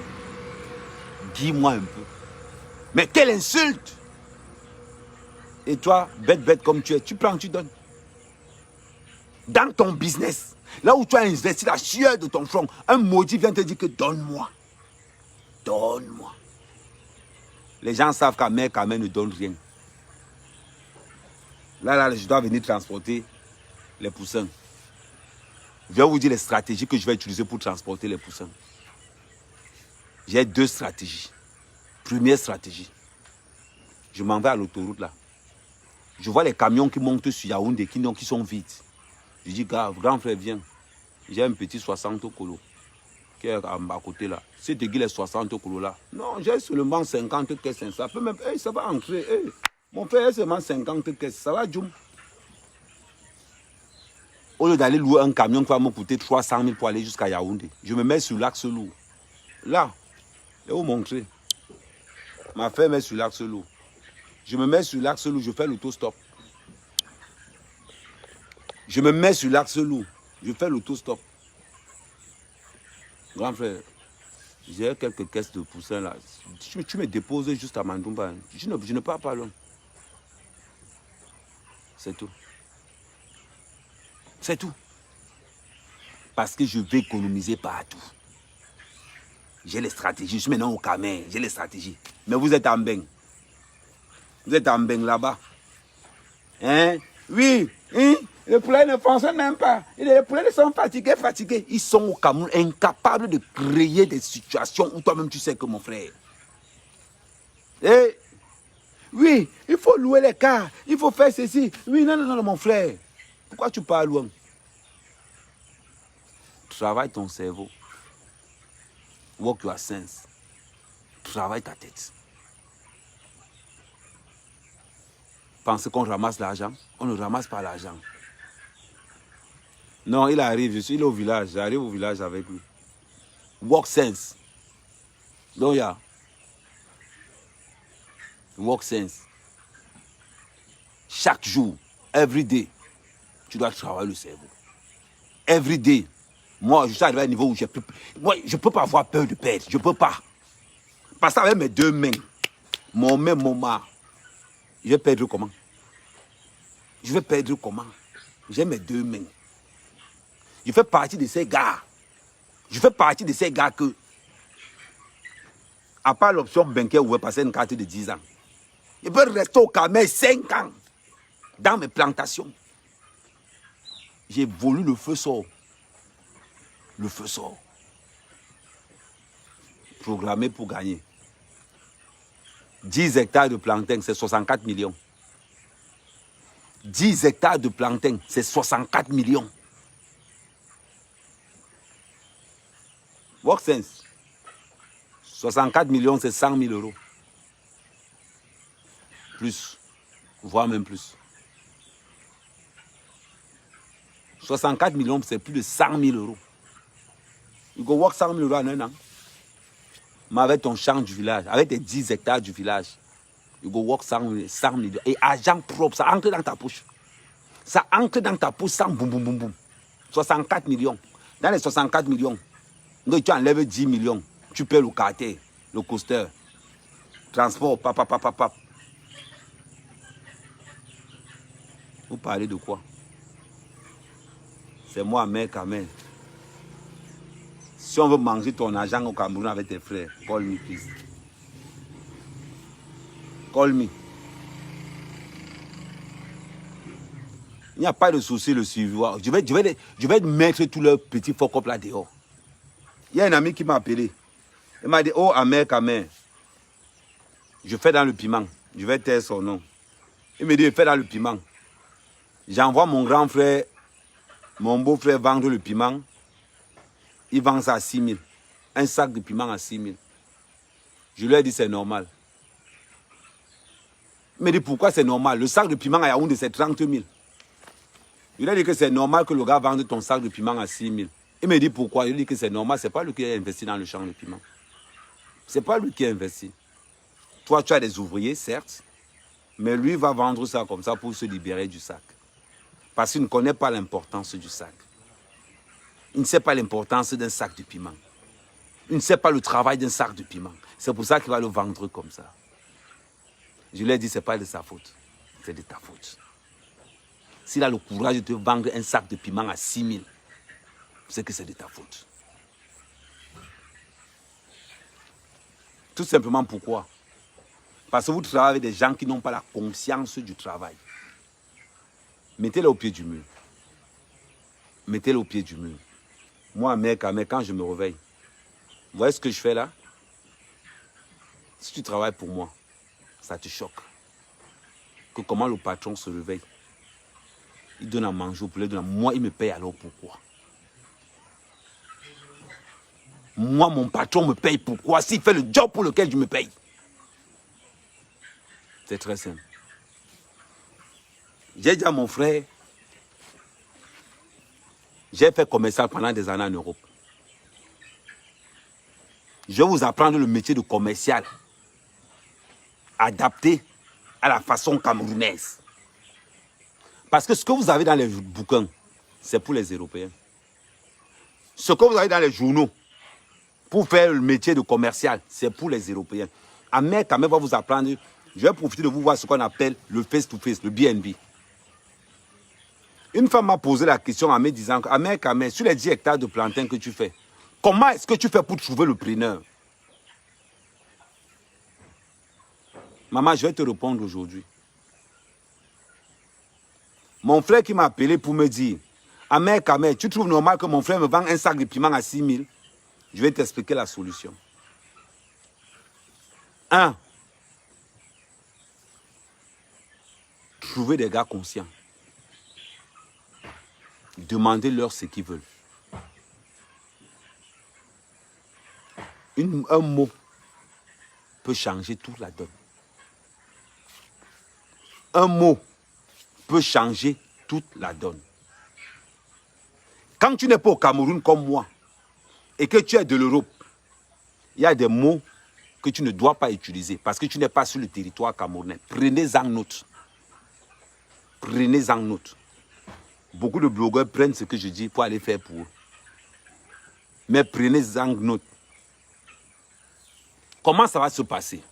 Dis-moi un peu. Mais quelle insulte! Et toi, bête comme tu es, tu prends, tu donnes. Dans ton business, là où tu as investi la sueur de ton front, un maudit vient te dire que donne-moi. Donne-moi. Les gens savent qu'à mère ne donne rien. Là, je dois venir transporter les poussins. Je vais vous dire les stratégies que je vais utiliser pour transporter les poussins. J'ai 2 stratégies. Première stratégie. Je m'en vais à l'autoroute là. Je vois les camions qui montent sur Yaoundé, qui sont vides. Je dis, grand frère, viens. J'ai un petit 60 colos qui est à côté là. Si tu les 60 colos là. Non, j'ai seulement 50 caisses. Ça peut même. Hey, ça va entrer. Hey. Mon frère, j'ai seulement 50 caisses. Ça va, Djoum. Au lieu d'aller louer un camion qui va me coûter 300 000 pour aller jusqu'à Yaoundé, je me mets sur l'axe lourd. Là, je vais vous montrer. Ma femme est sur l'axe lourd. Je me mets sur l'axe lourd, je fais l'autostop. Je me mets sur l'axe lourd, je fais l'autostop. Grand frère, J'ai quelques caisses de poussins là. Tu me déposes juste à Mandoumba. Je ne pars pas loin. C'est tout. C'est tout. Parce que je vais économiser partout. J'ai les stratégies. Je suis maintenant au Cameroun. J'ai les stratégies. Mais vous êtes en Beng. Vous êtes en Beng là-bas. Hein? Oui. Hein? Les poulets ne fonctionnent même pas. Les poulets sont fatigués. Ils sont au Cameroun incapables de créer des situations où toi-même tu sais que mon frère. Eh? Oui, il faut louer les cars. Il faut faire ceci. Oui, non, mon frère. Pourquoi tu parles loin? Travaille ton cerveau. Work your sense. Travaille ta tête. Pensez qu'on ramasse l'argent. On ne ramasse pas l'argent. Non, il arrive. Il est au village. J'arrive au village avec lui. Work sense. Donc, il y a work sense. Chaque jour, every day, tu dois travailler le cerveau. Every day. Moi, je suis arrivé à un niveau où je ne peux pas avoir peur de perdre. Je ne peux pas. Parce qu'avec mes deux mains, mon main, mon mât, je vais perdre comment? Je vais perdre comment? J'ai mes deux mains. Je fais partie de ces gars. Je fais partie de ces gars que, à part l'option bancaire où je vais passer une carte de 10 ans, je peux rester au Cameroun 5 ans dans mes plantations. J'ai voulu le feu sort. Le feu sort. Programmé pour gagner. 10 hectares de plantain, c'est 64 millions. 10 hectares de plantain, c'est 64 millions. Work sense. 64 millions, c'est 100 000 euros. Plus, voire même plus. 64 millions, c'est plus de 100 000 euros. You go work 100 000 euros en un an. Mais avec ton champ du village, avec tes 10 hectares du village, you go work 100 millions. Et argent propre, ça entre dans ta poche. Ça entre dans ta poche sans boum, boum, boum, boum. 64 millions. Dans les 64 millions, donc tu enlèves 10 millions. Tu paies le quartier, le coaster, transport, pap. Vous parlez de quoi? C'est moi, mec, Kamel. Si on veut manger ton argent au Cameroun avec tes frères, call me, please. Call me. Il n'y a pas de souci, le suivre. Je vais mettre tous leurs petits focus là dehors. Il y a un ami qui m'a appelé. Il m'a dit, oh, Amer, je fais dans le piment. Je vais taire son nom. Il me dit, je fais dans le piment. J'envoie mon grand frère, mon beau-frère vendre le piment. Il vend ça à 6 000. Un sac de piment à 6 000. Je lui ai dit, c'est normal. Il me dit, pourquoi c'est normal? Le sac de piment à Yaoundé, c'est 30 000. Je lui ai dit que c'est normal que le gars vende ton sac de piment à 6 000. Il me dit, pourquoi? Je lui ai dit que c'est normal. Ce n'est pas lui qui a investi dans le champ de piment. Ce n'est pas lui qui a investi. Toi, tu as des ouvriers, certes. Mais lui va vendre ça comme ça pour se libérer du sac. Parce qu'il ne connaît pas l'importance du sac. Il ne sait pas l'importance d'un sac de piment. Il ne sait pas le travail d'un sac de piment. C'est pour ça qu'il va le vendre comme ça. Je lui ai dit, ce n'est pas de sa faute. C'est de ta faute. S'il a le courage de te vendre un sac de piment à 6 000, c'est que c'est de ta faute. Tout simplement pourquoi? Parce que vous travaillez avec des gens qui n'ont pas la conscience du travail. Mettez-les au pied du mur. Mettez-les au pied du mur. Moi, mec, quand je me réveille, vous voyez ce que je fais là? Si tu travailles pour moi, ça te choque. Que comment le patron se réveille. Il donne à manger au poulet, moi, il me paye alors pourquoi? Moi, mon patron me paye pourquoi? S'il fait le job pour lequel je me paye. C'est très simple. J'ai dit à mon frère, j'ai fait commercial pendant des années en Europe. Je vais vous apprendre le métier de commercial adapté à la façon camerounaise. Parce que ce que vous avez dans les bouquins, c'est pour les Européens. Ce que vous avez dans les journaux, pour faire le métier de commercial. C'est pour les Européens. Ahmed Kamel va vous apprendre. Je vais profiter de vous voir ce qu'on appelle le face-to-face, le BNB. Une femme m'a posé la question en me disant, Ahmed Kamel, sur les 10 hectares de plantain que tu fais, comment est-ce que tu fais pour trouver le preneur? Maman, je vais te répondre aujourd'hui. Mon frère qui m'a appelé pour me dire, Ahmed Kamel, tu trouves normal que mon frère me vende un sac de piment à 6 000? Je vais t'expliquer la solution. 1. Trouver des gars conscients. Demandez-leur ce qu'ils veulent. Un mot peut changer toute la donne. Un mot peut changer toute la donne. Quand tu n'es pas au Cameroun comme moi et que tu es de l'Europe, il y a des mots que tu ne dois pas utiliser parce que tu n'es pas sur le territoire camerounais. Prenez-en note. Prenez-en note. Beaucoup de blogueurs prennent ce que je dis pour aller faire pour eux. Mais prenez-en note. Comment ça va se passer?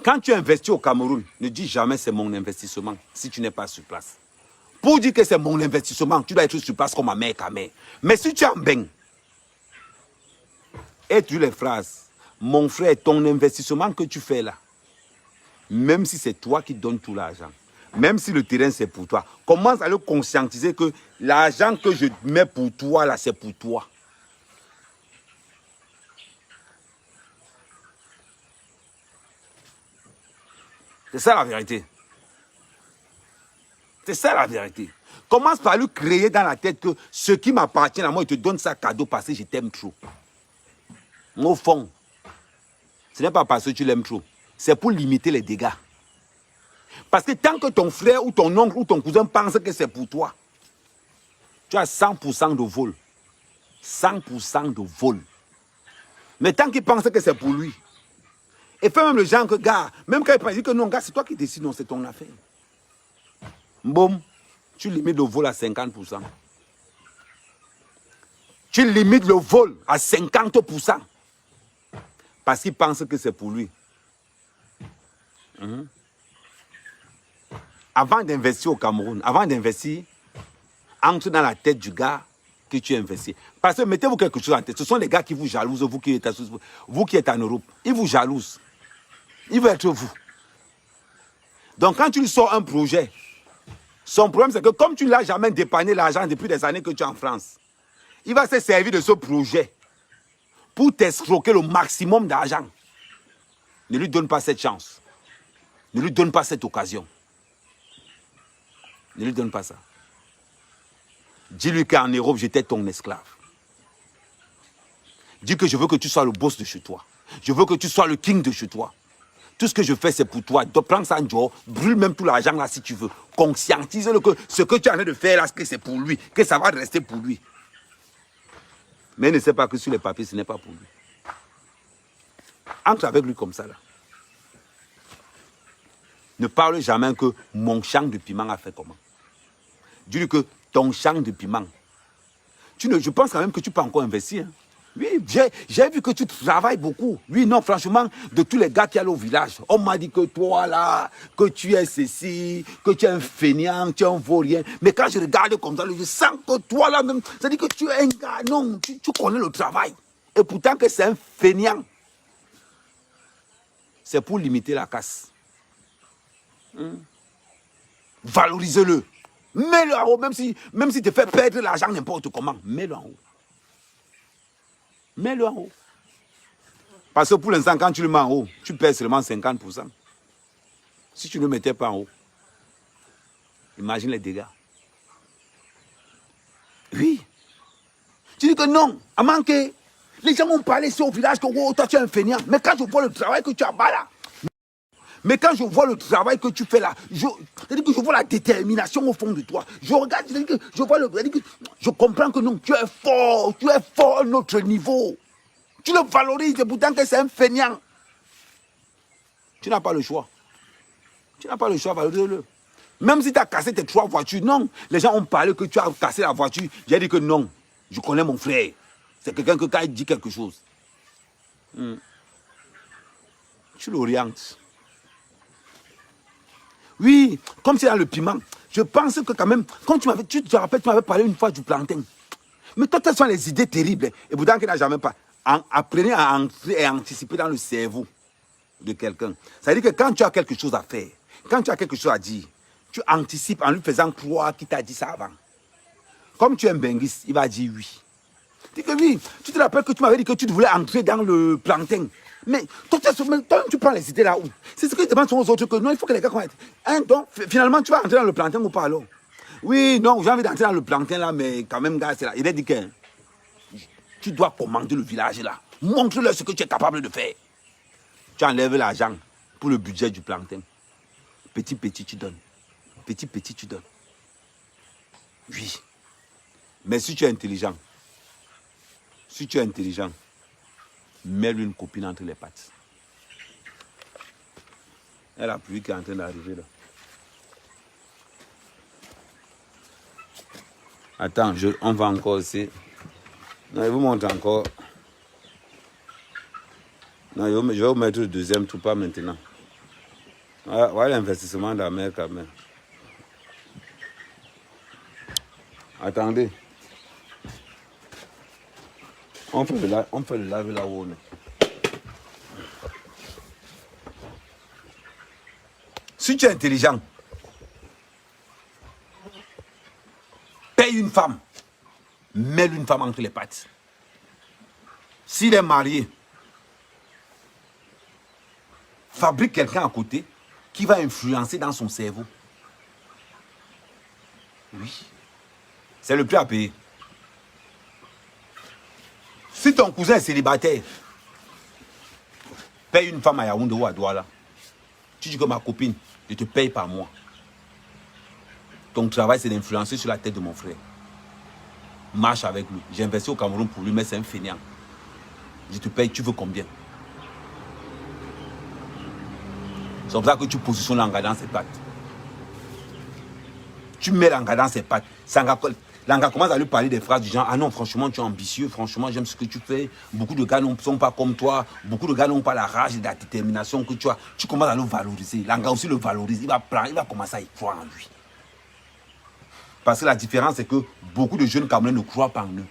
Quand tu investis au Cameroun, ne dis jamais c'est mon investissement si tu n'es pas sur place. Pour dire que c'est mon investissement, tu dois être sur place comme Ahmed Kamel. Mais si tu es en bain, et tu les phrases, mon frère, ton investissement que tu fais là, même si c'est toi qui donnes tout l'argent, même si le terrain c'est pour toi, commence à le conscientiser que l'argent que je mets pour toi là, c'est pour toi. C'est ça la vérité. C'est ça la vérité. Commence par lui créer dans la tête que ce qui m'appartient à moi, il te donne ça cadeau parce que je t'aime trop. Au fond, ce n'est pas parce que tu l'aimes trop. C'est pour limiter les dégâts. Parce que tant que ton frère ou ton oncle ou ton cousin pense que c'est pour toi, tu as 100% de vol. 100% de vol. Mais tant qu'il pense que c'est pour lui, et fait même le genre que, gars, même quand il pense que non, gars, c'est toi qui décides, non, c'est ton affaire. Boum, tu limites le vol à 50%. Tu limites le vol à 50%. Parce qu'il pense que c'est pour lui. Avant d'investir au Cameroun, avant d'investir, entre dans la tête du gars que tu investis. Parce que mettez-vous quelque chose en tête. Ce sont les gars qui vous jalousent, vous qui êtes en Europe. Ils vous jalousent. Ils veulent être vous. Donc quand tu lui sors un projet, son problème c'est que comme tu ne l'as jamais dépanné l'argent depuis des années que tu es en France, il va se servir de ce projet pour t'escroquer le maximum d'argent. Ne lui donne pas cette chance. Ne lui donne pas cette occasion. Ne lui donne pas ça. Dis-lui qu'en Europe, j'étais ton esclave. Dis que je veux que tu sois le boss de chez toi. Je veux que tu sois le king de chez toi. Tout ce que je fais, c'est pour toi. Donc, prends ça en jour, brûle même tout l'argent là si tu veux. Conscientise-le que ce que tu es en train de faire là, que c'est pour lui, que ça va rester pour lui. Mais ne sais pas que sur les papiers, ce n'est pas pour lui. Entre avec lui comme ça là. Ne parle jamais que mon champ de piment a fait comment. Dis-lui que ton champ de piment. Je pense quand même que tu peux encore investir. Hein. Oui, j'ai vu que tu travailles beaucoup. Oui, non, franchement, de tous les gars qui allaient au village, on m'a dit que toi là, que tu es ceci, que tu es un fainéant, tu es un vaurien. Mais quand je regarde comme ça, je sens que toi là même, ça dit que tu es un gars, non, tu connais le travail. Et pourtant que c'est un fainéant. C'est pour limiter la casse. Valorisez-le. Mets-le en haut, même si tu fais perdre l'argent n'importe comment. Mets-le en haut. Mets-le en haut. Parce que pour l'instant, quand tu le mets en haut, tu perds seulement 50%. Si tu ne le mettais pas en haut, imagine les dégâts. Oui. Tu dis que non, à manquer. Les gens ont parlé ici au village que oh, toi tu es un fainéant. Mais quand je vois le travail que tu as bas là, mais quand je vois le travail que tu fais là, je vois la détermination au fond de toi. Je regarde, je comprends que non, tu es fort à notre niveau. Tu le valorises, pourtant que c'est un feignant. Tu n'as pas le choix. Tu n'as pas le choix, valorise-le. Même si tu as cassé tes 3 voitures, non. Les gens ont parlé que tu as cassé la voiture. J'ai dit que non, je connais mon frère. C'est quelqu'un que quand il dit quelque chose, tu l'orientes. Oui, comme c'est dans le piment. Je pense que quand même, quand tu te rappelles, tu m'avais parlé une fois du plantain. Mais toi, quelles sont les idées terribles? Et pourtant, qu'il n'a jamais pas. Apprenez à entrer et à anticiper dans le cerveau de quelqu'un. Ça veut dire que quand tu as quelque chose à faire, quand tu as quelque chose à dire, tu anticipes en lui faisant croire qu'il t'a dit ça avant. Comme tu es un benguiste, il va dire oui. Dis que oui, tu te rappelles que tu m'avais dit que tu voulais entrer dans le plantain. Mais toi, tu prends les idées là où? C'est ce que je demande aux autres que non, il faut que les gars connaissent. Hein, donc, finalement, tu vas entrer dans le plantain ou pas alors? Oui, non, j'ai envie d'entrer dans le plantain là, mais quand même, gars, c'est là. Il a dit que tu dois commander le village là. Montre-leur ce que tu es capable de faire. Tu enlèves l'argent pour le budget du plantain. Petit, petit, tu donnes. Petit, petit, tu donnes. Oui. Mais si tu es intelligent, mets-lui une copine entre les pattes. Et la pluie qui est en train d'arriver là. Attends, on va encore aussi. Non, je vous montre encore. Non, je vais vous mettre le deuxième tout pas maintenant. Voilà l'investissement de la mer quand même. Attendez. On fait le lave là où on est. Si tu es intelligent, paye une femme. Mets-lui une femme entre les pattes. S'il est marié, fabrique quelqu'un à côté qui va influencer dans son cerveau. Oui. C'est le prix à payer. Si ton cousin est célibataire, paye une femme à Yaoundé ou à Douala. Tu dis que ma copine, je te paye par mois. Ton travail, c'est d'influencer sur la tête de mon frère. Marche avec lui. J'ai investi au Cameroun pour lui, mais c'est un fainéant. Je te paye, tu veux combien? C'est comme ça que tu positionnes l'anga dans ses pattes. Tu mets l'anga dans ses pattes. L'anga commence à lui parler des phrases du genre: ah non, franchement, tu es ambitieux, franchement, j'aime ce que tu fais. Beaucoup de gars ne sont pas comme toi. Beaucoup de gars n'ont pas la rage et la détermination que tu as. Tu commences à le valoriser. L'anga aussi le valorise. Il va commencer à y croire en lui. Parce que la différence, c'est que beaucoup de jeunes Camerounais ne croient pas en eux.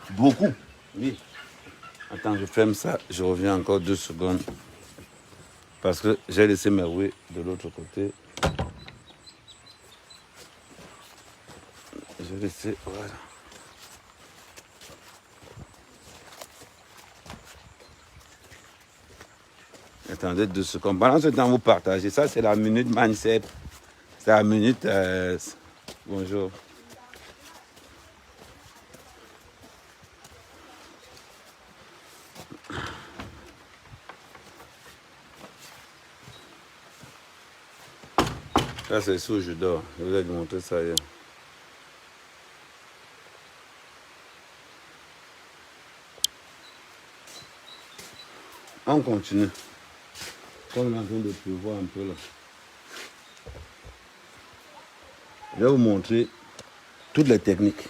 Beaucoup. Oui. Attends, je ferme ça. Je reviens encore 2 secondes. Parce que j'ai laissé mes roues de l'autre côté. J'ai laissé, voilà. Attendez 2 secondes. Pendant ce temps, vous partagez. Ça, c'est la minute mindset. C'est la minute... bonjour. Ça, c'est sous, je dors. Je vous ai montré ça hier. On continue. Comme on est en train de pleuvoir un peu là. Je vais vous montrer toutes les techniques.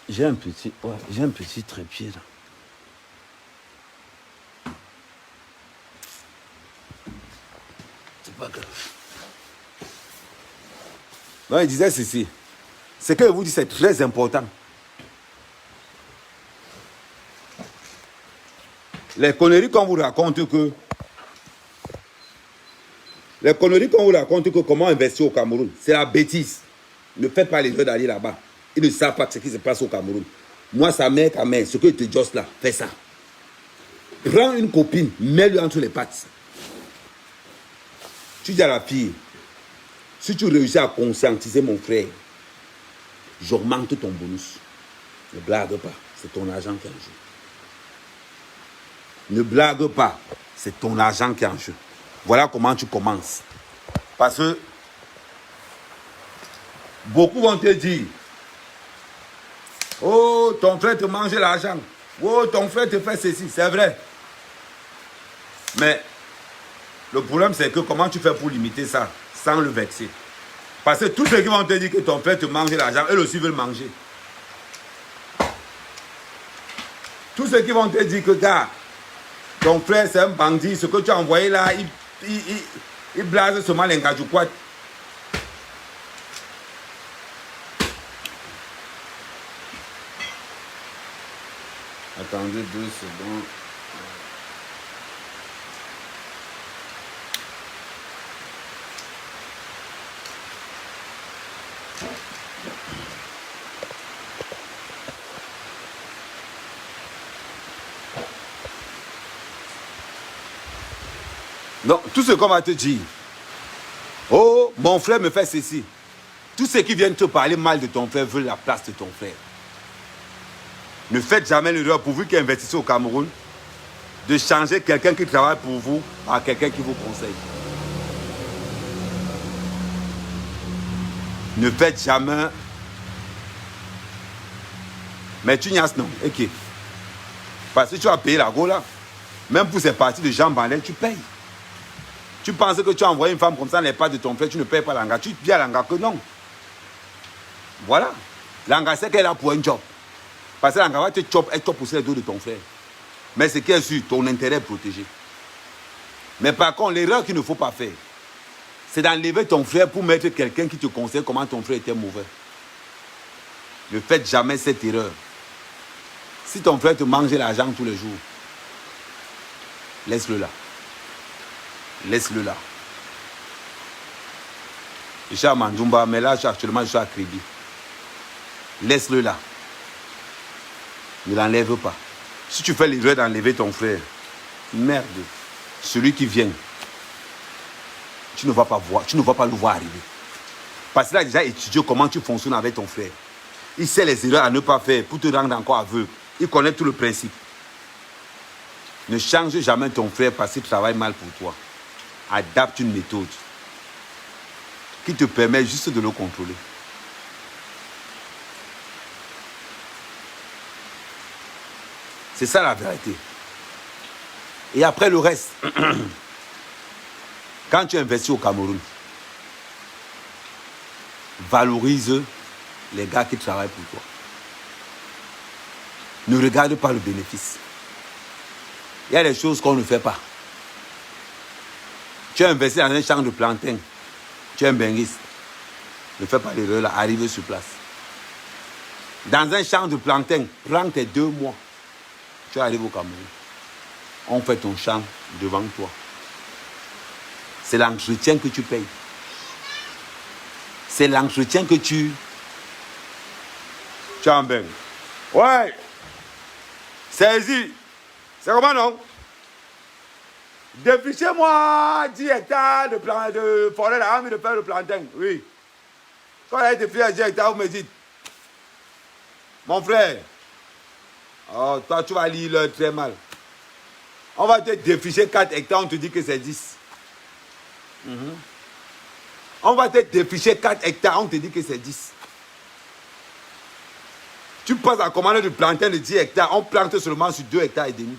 J'ai un petit trépied là. C'est pas grave. Non, il disait ceci. Ce que je vous dis, c'est très important. Les conneries qu'on vous raconte que... comment investir au Cameroun, c'est la bêtise. Ne faites pas les gens d'aller là-bas. Ils ne savent pas ce qui se passe au Cameroun. Moi, sa mère, ta mère, ce que je te dis là, fais ça. Prends une copine, mets-lui entre les pattes. Tu dis à la fille, si tu réussis à conscientiser mon frère, j'augmente ton bonus. Ne blague pas, c'est ton argent qui est en jeu. Ne blague pas, c'est ton argent qui est en jeu. Voilà comment tu commences. Parce que beaucoup vont te dire: oh, ton frère te mange l'argent. Oh, ton frère te fait ceci. C'est vrai. Mais le problème, c'est que comment tu fais pour limiter ça sans le vexer? Parce que tous ceux qui vont te dire que ton frère te mange l'argent, eux aussi veulent manger. Tous ceux qui vont te dire que, gars, ton frère c'est un bandit, ce que tu as envoyé là, il blase seulement l'engagement. Attendez 2 secondes. Donc, tout ce qu'on va te dire, oh, mon frère me fait ceci. Tous ceux qui viennent te parler mal de ton frère veulent la place de ton frère. Ne faites jamais l'erreur, pour vous qui investissez au Cameroun, de changer quelqu'un qui travaille pour vous par quelqu'un qui vous conseille. Ne faites jamais. Mais tu n'y as non, ok. Parce que tu as payé la go là. Même pour ces parties de Jean Bandel, tu payes. Tu penses que tu as envoyé une femme comme ça, n'est pas de ton frère, tu ne payes pas l'anga. Tu dis à l'anga que non. Voilà. L'anga, c'est qu'elle a pour un job. Parce que l'anga va te chop, elle chope aussi les dos de ton frère. Mais ce qui est sûr, ton intérêt est protégé. Mais par contre, l'erreur qu'il ne faut pas faire, c'est d'enlever ton frère pour mettre quelqu'un qui te conseille comment ton frère était mauvais. Ne faites jamais cette erreur. Si ton frère te mange l'argent tous les jours, laisse-le là. Laisse-le là. Je suis à Mandumba, mais là, actuellement, je suis à Crédit. Laisse-le là. Ne l'enlève pas. Si tu fais l'erreur d'enlever ton frère, merde, celui qui vient, tu ne vas pas voir, tu ne vas pas le voir arriver. Parce qu'il a déjà étudié comment tu fonctionnes avec ton frère. Il sait les erreurs à ne pas faire pour te rendre encore aveugle. Il connaît tout le principe. Ne change jamais ton frère parce qu'il travaille mal pour toi. Adapte une méthode qui te permet juste de le contrôler. C'est ça la vérité. Et après le reste, quand tu investis au Cameroun, valorise les gars qui travaillent pour toi. Ne regarde pas le bénéfice. Il y a des choses qu'on ne fait pas. Tu as investi dans un champ de plantain. Tu es un benguiste. Ne fais pas l'erreur là, arrive sur place. Dans un champ de plantain, prends tes 2 mois. Tu arrives au Cameroun. On fait ton champ devant toi. C'est l'entretien que tu payes. C'est l'entretien que tu en bengue. Ouais. Saisis. C'est comment non? Défichez-moi 10 hectares de forêt là, de faire le plantain. Oui. Quand il a été fait à 10 hectares, vous me dites, mon frère, oh, toi tu vas lire l'heure très mal. On va te déficher 4 hectares, on te dit que c'est 10. On va te déficher 4 hectares, on te dit que c'est 10. Tu passes à commander du plantain de 10 hectares, on plante seulement sur 2 hectares et demi.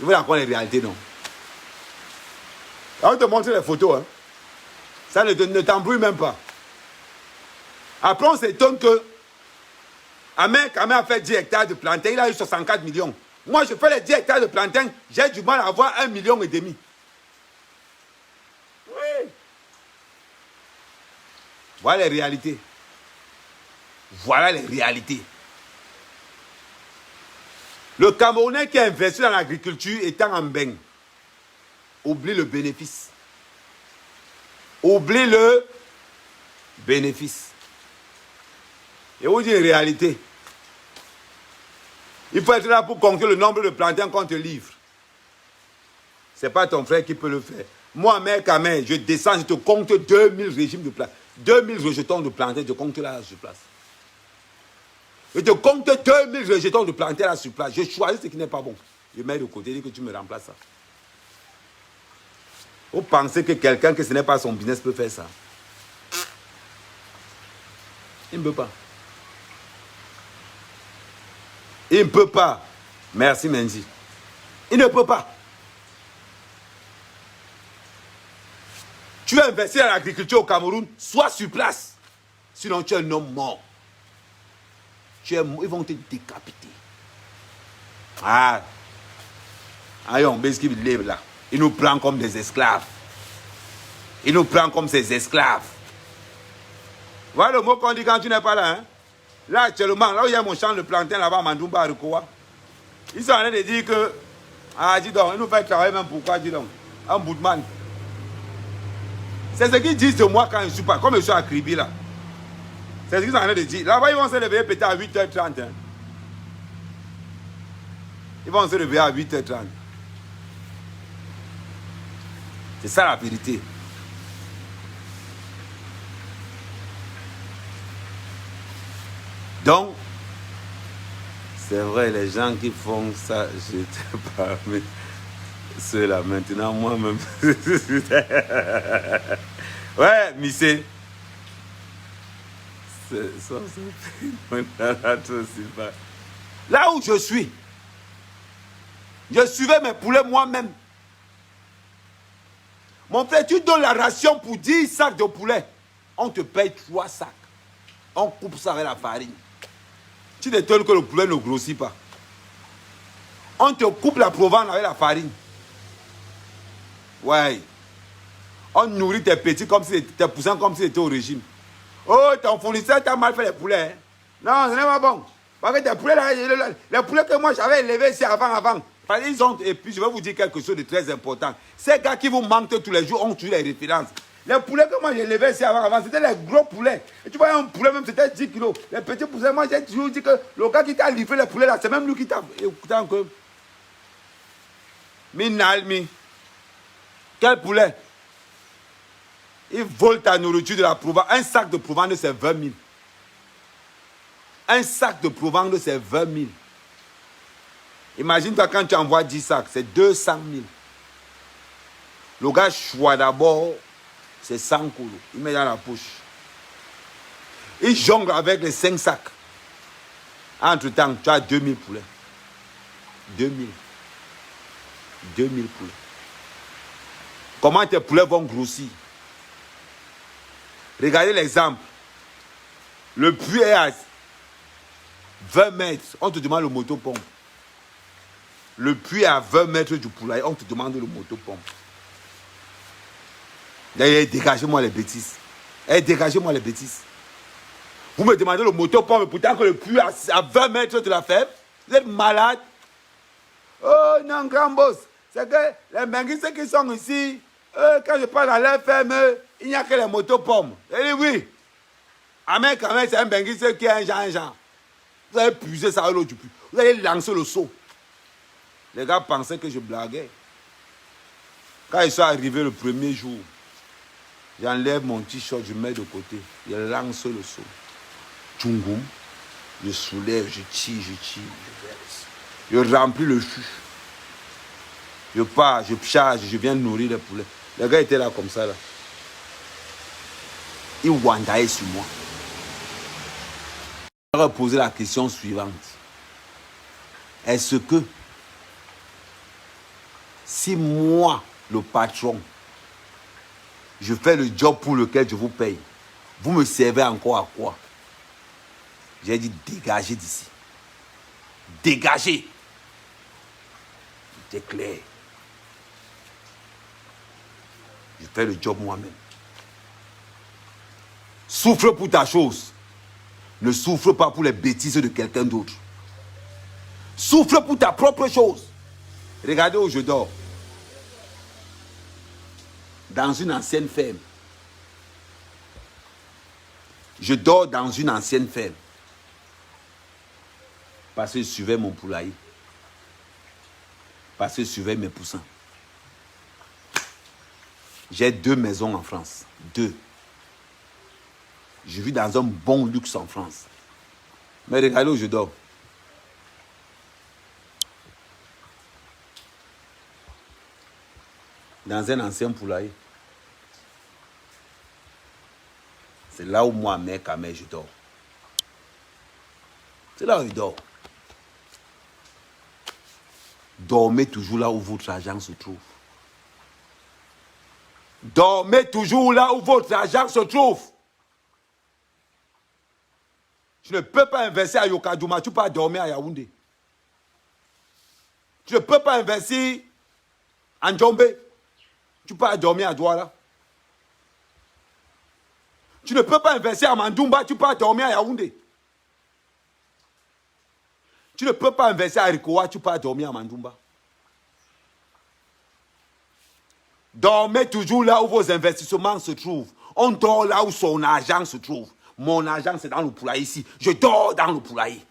Je veux encore les réalités, non? On te montre les photos. Hein. Ça ne t'embrouille même pas. Après, on s'étonne que Ahmed a fait 10 hectares de plantain, il a eu 64 millions. Moi, je fais les 10 hectares de plantain, j'ai du mal à avoir 1,5 million. Oui. Voilà les réalités. Voilà les réalités. Le Camerounais qui a investi dans l'agriculture étant en beigne, oublie le bénéfice. Oublie le bénéfice. Et vous dit une réalité. Il faut être là pour compter le nombre de plantains qu'on te livre. Ce n'est pas ton frère qui peut le faire. Moi, mec, je descends, je te compte 2000 régimes de plantains. 2000 rejetons de plantains, je compte là sur place. Je te compte 2000 rejetons de plantains là sur place. Je choisis ce qui n'est pas bon. Je mets de côté, je dis que tu me remplaces ça. Vous pensez que quelqu'un que ce n'est pas son business peut faire ça? Il ne peut pas. Il ne peut pas. Merci, Mendy. Il ne peut pas. Tu veux investir dans l'agriculture au Cameroun, sois sur place. Sinon, tu es un homme mort. Ils vont te décapiter. Ah. Ayon, Beski libre là. Il nous prend comme des esclaves. Il nous prend comme ses esclaves. Voilà le mot qu'on dit quand tu n'es pas là. Hein? Là, actuellement, là où il y a mon champ de plantain là-bas à Mandoumba, à Rukowa, ils sont en train de dire que, ah, dis donc, ils nous font travailler même pourquoi, dis donc, un boudman. C'est ce qu'ils disent de moi quand je ne suis pas, comme je suis à Kribi là. C'est ce qu'ils sont en train de dire. Là-bas, ils vont se réveiller peut-être à 8h30. Hein. Ils vont se réveiller à 8h30. C'est ça la vérité. Donc, c'est vrai, les gens qui font ça, je te parle, ceux-là, maintenant, moi-même. Ouais, Missé. Là où je suis, je suivais mes poulets moi-même. Mon frère, tu donnes la ration pour 10 sacs de poulet. On te paye 3 sacs. On coupe ça avec la farine. Tu t'étonnes que le poulet ne grossit pas. On te coupe la provence avec la farine. Ouais. On nourrit tes petits comme si tes poussins comme si étaient au régime. Oh, ton fournisseur t'a mal fait les poulets. Hein? Non, ce n'est pas bon. Parce que tes poulets, là, les poulets que moi j'avais élevés ici avant. Ils ont, et puis je vais vous dire quelque chose de très important. Ces gars qui vous mentent tous les jours ont tué les références. Les poulets que moi j'ai élevés ici avant, c'était les gros poulets. Et tu vois, un poulet même, c'était 10 kilos. Les petits poulets, moi j'ai toujours dit que le gars qui t'a livré les poulets là, c'est même lui qui t'a écouté encore. Minalmi. Quel poulet? Ils volent ta nourriture de la Provence. Un sac de Provence, c'est 20 000. Un sac de Provence, c'est 20 000. Imagine-toi quand tu envoies 10 sacs, c'est 200 000. Le gars choisit d'abord, c'est 100 coulots. Il met dans la poche. Il jongle avec les 5 sacs. Entre-temps, tu as 2000 poulets. 2000. 2000 poulets. Comment tes poulets vont grossir? Regardez l'exemple. Le puits est à 20 mètres. On te demande le motopompe. Le puits est à 20 mètres du poulailler. On te demande le motopompe. D'ailleurs, dégagez-moi les bêtises. Dégagez-moi les bêtises. Vous me demandez le motopompe, pourtant que le puits est à 20 mètres de la fève. Vous êtes malade. Oh non, grand boss. C'est que les menguistes qui sont ici, quand je parle à leur ferme, il n'y a que les motopompes. Elle dit oui. Amen, quand même, c'est un menguiste qui est un genre. Vous allez puiser ça à l'eau du puits. Vous allez lancer le seau. Les gars pensaient que je blaguais. Quand ils sont arrivés le premier jour, j'enlève mon t-shirt, je mets de côté. Je lance le seau. Tchungum. Je soulève, je tire, je verse. Je remplis le fût. Je pars, je charge, je viens nourrir les poulets. Les gars étaient là comme ça, là. Ils wandaient sur moi. Je leur ai posé la question suivante. Est-ce que si moi, le patron, je fais le job pour lequel je vous paye, vous me servez encore à quoi? J'ai dit dégagez d'ici. Dégagez. C'est clair. Je fais le job moi-même. Souffre pour ta chose. Ne souffre pas pour les bêtises de quelqu'un d'autre. Souffre pour ta propre chose. Regardez où je dors. Dans une ancienne ferme. Je dors dans une ancienne ferme. Parce que je suivais mon poulailler. Parce que je suivais mes poussins. J'ai 2 maisons en France. 2. Je vis dans un bon luxe en France. Mais regardez où je dors. Dans un ancien poulailler. C'est là où moi, mec, à mec, je dors. C'est là où je dors. Dormez toujours là où votre argent se trouve. Dormez toujours là où votre argent se trouve. Tu ne peux pas investir à Yokadouma, tu peux pas dormir à Yaoundé. Tu ne peux pas investir en Djombe, tu peux pas dormir à Douala. Tu ne peux pas investir à Mandoumba, tu peux pas dormir à Yaoundé. Tu ne peux pas investir à Rikoa, tu peux pas dormir à Mandoumba. Dormez toujours là où vos investissements se trouvent. On dort là où son argent se trouve. Mon argent, c'est dans le poulailler ici. Je dors dans le poulailler.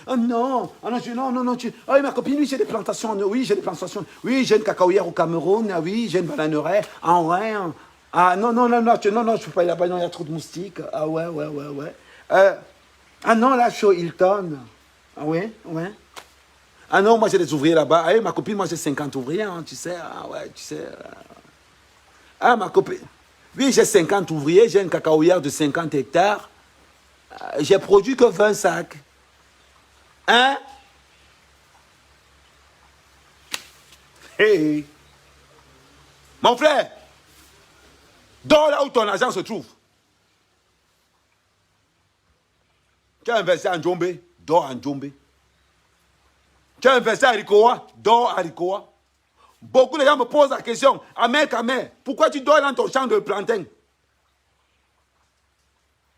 Oh non, oh non. Oh, ma copine, oui, j'ai des plantations. Oui, j'ai des plantations. Oui, j'ai une cacaoyère au Cameroun. Ah, oui, j'ai une bananeraie. Ah, ouais. Ah, non, je peux pas aller là-bas. Non, il y a trop de moustiques. Ah, ouais. Ah, non, là, je suis au Hilton. Ah, ouais. Ah, non, moi, j'ai des ouvriers là-bas. Ah, ma copine, moi, j'ai 50 ouvriers, hein, tu sais. Ah, ouais, tu sais. Ah, ma copine. Oui, j'ai 50 ouvriers. J'ai une cacaoyère de 50 hectares. J'ai produit que 20 sacs. Hein? Hey. Mon frère, dors là où ton argent se trouve. Tu as investi en Djombe, dors en Djombe. Tu as investi à Rikoa, dors à Rikoa. Beaucoup de gens me posent la question, Amer, pourquoi tu dors dans ton champ de plantain?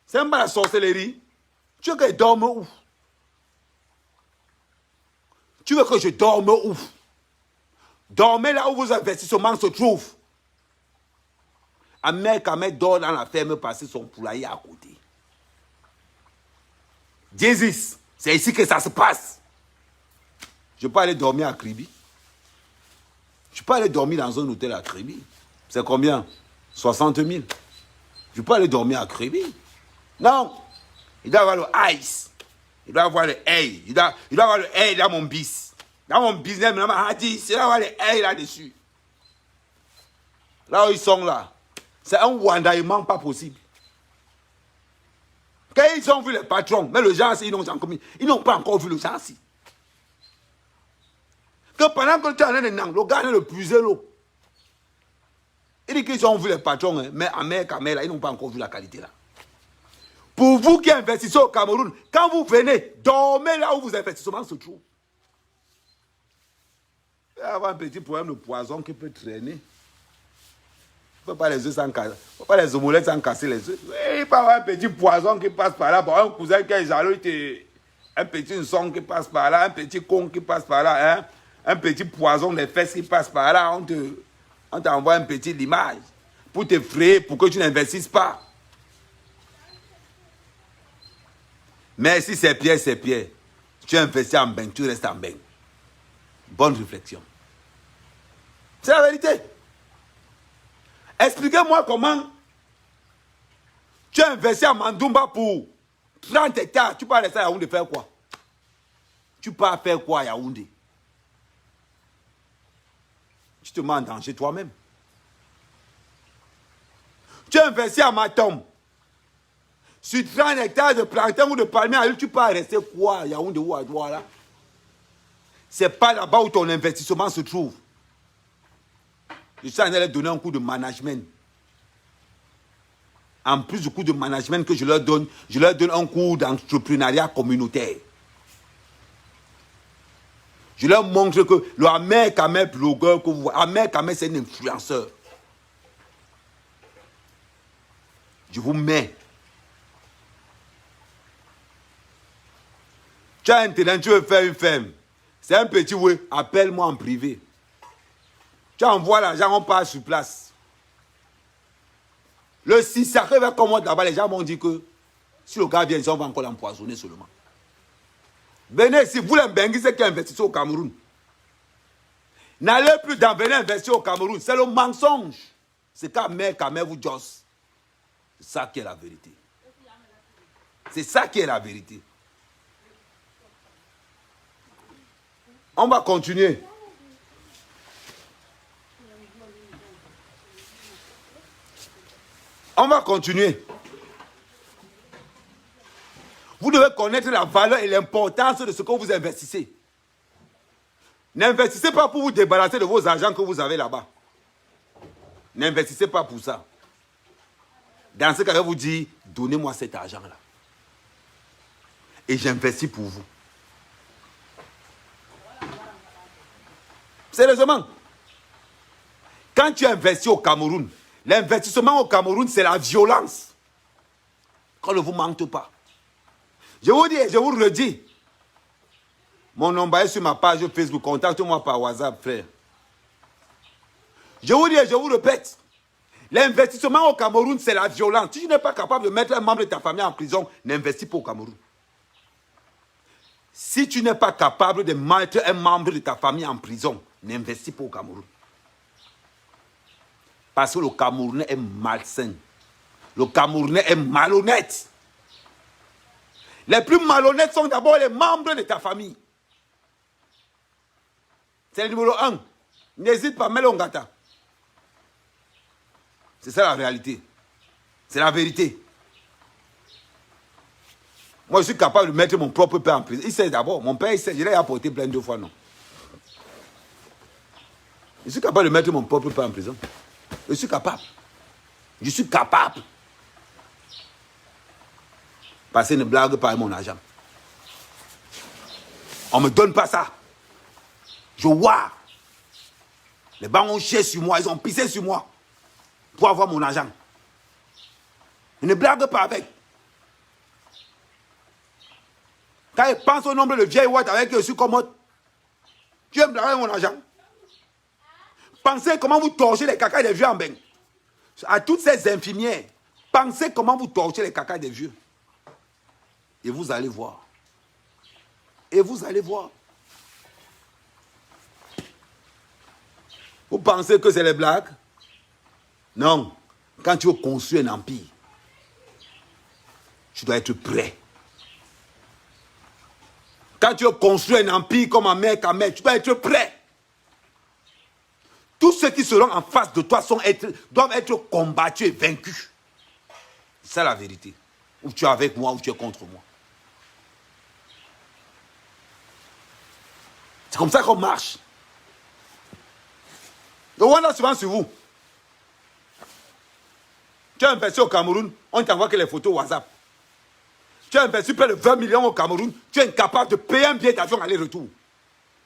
C'est même pas la sorcellerie. Tu veux que je dorme où? Tu veux que je dorme où? Dormez là où vos investissements se trouvent. Amer dort dans la ferme passer son poulailler à côté. Jésus, c'est ici que ça se passe. Je peux aller dormir à Kribi. Je peux aller dormir dans un hôtel à Kribi. C'est combien? 60 000. Je peux aller dormir à Kribi. Non. Il doit avoir le ice. Il doit avoir le hey. Il doit avoir le hey dans mon bis. Dans mon business, dans ma hadith, il doit avoir le hey là-dessus. Là où ils sont là. C'est un wandaillement pas possible. Quand ils ont vu les patrons, mais le gens, ils n'ont pas encore vu le gens. Que pendant que tu es en train de nager, le gars est le plus l'eau. Il dit qu'ils ont vu les patrons, hein, mais Amer, ils n'ont pas encore vu la qualité là. Pour vous qui investissez au Cameroun, quand vous venez, dormez là où vos investissements se trouvent. Il y a un petit problème de poison qui peut traîner. Il ne faut pas les œufs sans casser. Il ne faut pas les omelettes sans casser les œufs. Oui, il peut y avoir un petit poison qui passe par là. Bon, un cousin qui est jaloux, un petit son qui passe par là, un petit con qui passe par là, hein? Un petit poison des fesses qui passe par là. On t'envoie un petit limage pour te frayer, pour que tu n'investisses pas. Mais si c'est pierre, c'est pierre. Tu investis en bain, tu restes en bain. Bonne réflexion. C'est la vérité. Expliquez-moi comment tu as investi à Mandoumba pour 30 hectares. Tu peux rester à Yaoundé faire quoi? Tu peux faire quoi à Yaoundé? Tu te mets en danger toi-même. Tu as investi à Matom. Sur 30 hectares de plantain ou de palmier, tu peux rester quoi à Yaoundé ou à Douala? Ce n'est pas là-bas où ton investissement se trouve. Je suis en train de leur donner un coup de management. En plus du coup de management que je leur donne un cours d'entrepreneuriat communautaire. Je leur montre que le Amer Kamel blogueur que vous voyez, Amer Kamel c'est un influenceur. Je vous mets. Tu as un terrain, tu veux faire une ferme. C'est un petit oui, appelle-moi en privé. Tu envoies l'argent, on part sur place. Le 6 sacré va comment là-bas, les gens m'ont dit que si le gars vient ici, on va encore l'empoisonner seulement. Venez, si vous l'embengissez qui investissez au Cameroun, n'allez plus venir investir au Cameroun. C'est le mensonge. C'est qu'Amer vous josse. C'est ça qui est la vérité. C'est ça qui est la vérité. On va continuer. On va continuer. Vous devez connaître la valeur et l'importance de ce que vous investissez. N'investissez pas pour vous débarrasser de vos argents que vous avez là-bas. N'investissez pas pour ça. Dans ce cas, je vous dis, donnez-moi cet argent-là. Et j'investis pour vous. Sérieusement. Quand tu investis au Cameroun, l'investissement au Cameroun, c'est la violence. Qu'on ne vous mente pas. Je vous dis, je vous le dis. Mon nombre est sur ma page Facebook. Contacte-moi par WhatsApp, frère. Je vous dis et je vous répète. L'investissement au Cameroun, c'est la violence. Si tu n'es pas capable de mettre un membre de ta famille en prison, n'investis pas au Cameroun. Si tu n'es pas capable de mettre un membre de ta famille en prison, n'investis pas au Cameroun. Parce que le Camerounais est malsain. Le Camerounais est malhonnête. Les plus malhonnêtes sont d'abord les membres de ta famille. C'est le numéro 1. N'hésite pas, mets-le en gâteau. C'est ça la réalité. C'est la vérité. Moi, je suis capable de mettre mon propre père en prison. Il sait d'abord. Mon père, il sait. Je l'ai apporté plein de fois, non. Je suis capable de mettre mon propre père en prison. Je suis capable. Je suis capable. Parce que ne blague pas avec mon argent. On ne me donne pas ça. Je vois. Les banques ont chié sur moi. Ils ont pissé sur moi. Pour avoir mon argent. Je ne blague pas avec. Quand je pense au nombre de vieilles watts avec qui je suis commode, tu aimes blaguer mon argent? Pensez comment vous torchez les cacas des vieux en bain. À toutes ces infirmières, pensez comment vous torchez les cacas des vieux. Et vous allez voir. Et vous allez voir. Vous pensez que c'est les blagues? Non. Quand tu veux construire un empire, tu dois être prêt. Quand tu veux construire un empire comme un mec, tu dois être prêt. Tous ceux qui seront en face de toi doivent être combattus et vaincus. C'est ça la vérité. Ou tu es avec moi ou tu es contre moi. C'est comme ça qu'on marche. Donc on a souvent sur vous. Tu as investi au Cameroun, on ne t'envoie que les photos WhatsApp. Tu as investi près de 20 millions au Cameroun, tu es incapable de payer un billet d'avion aller-retour.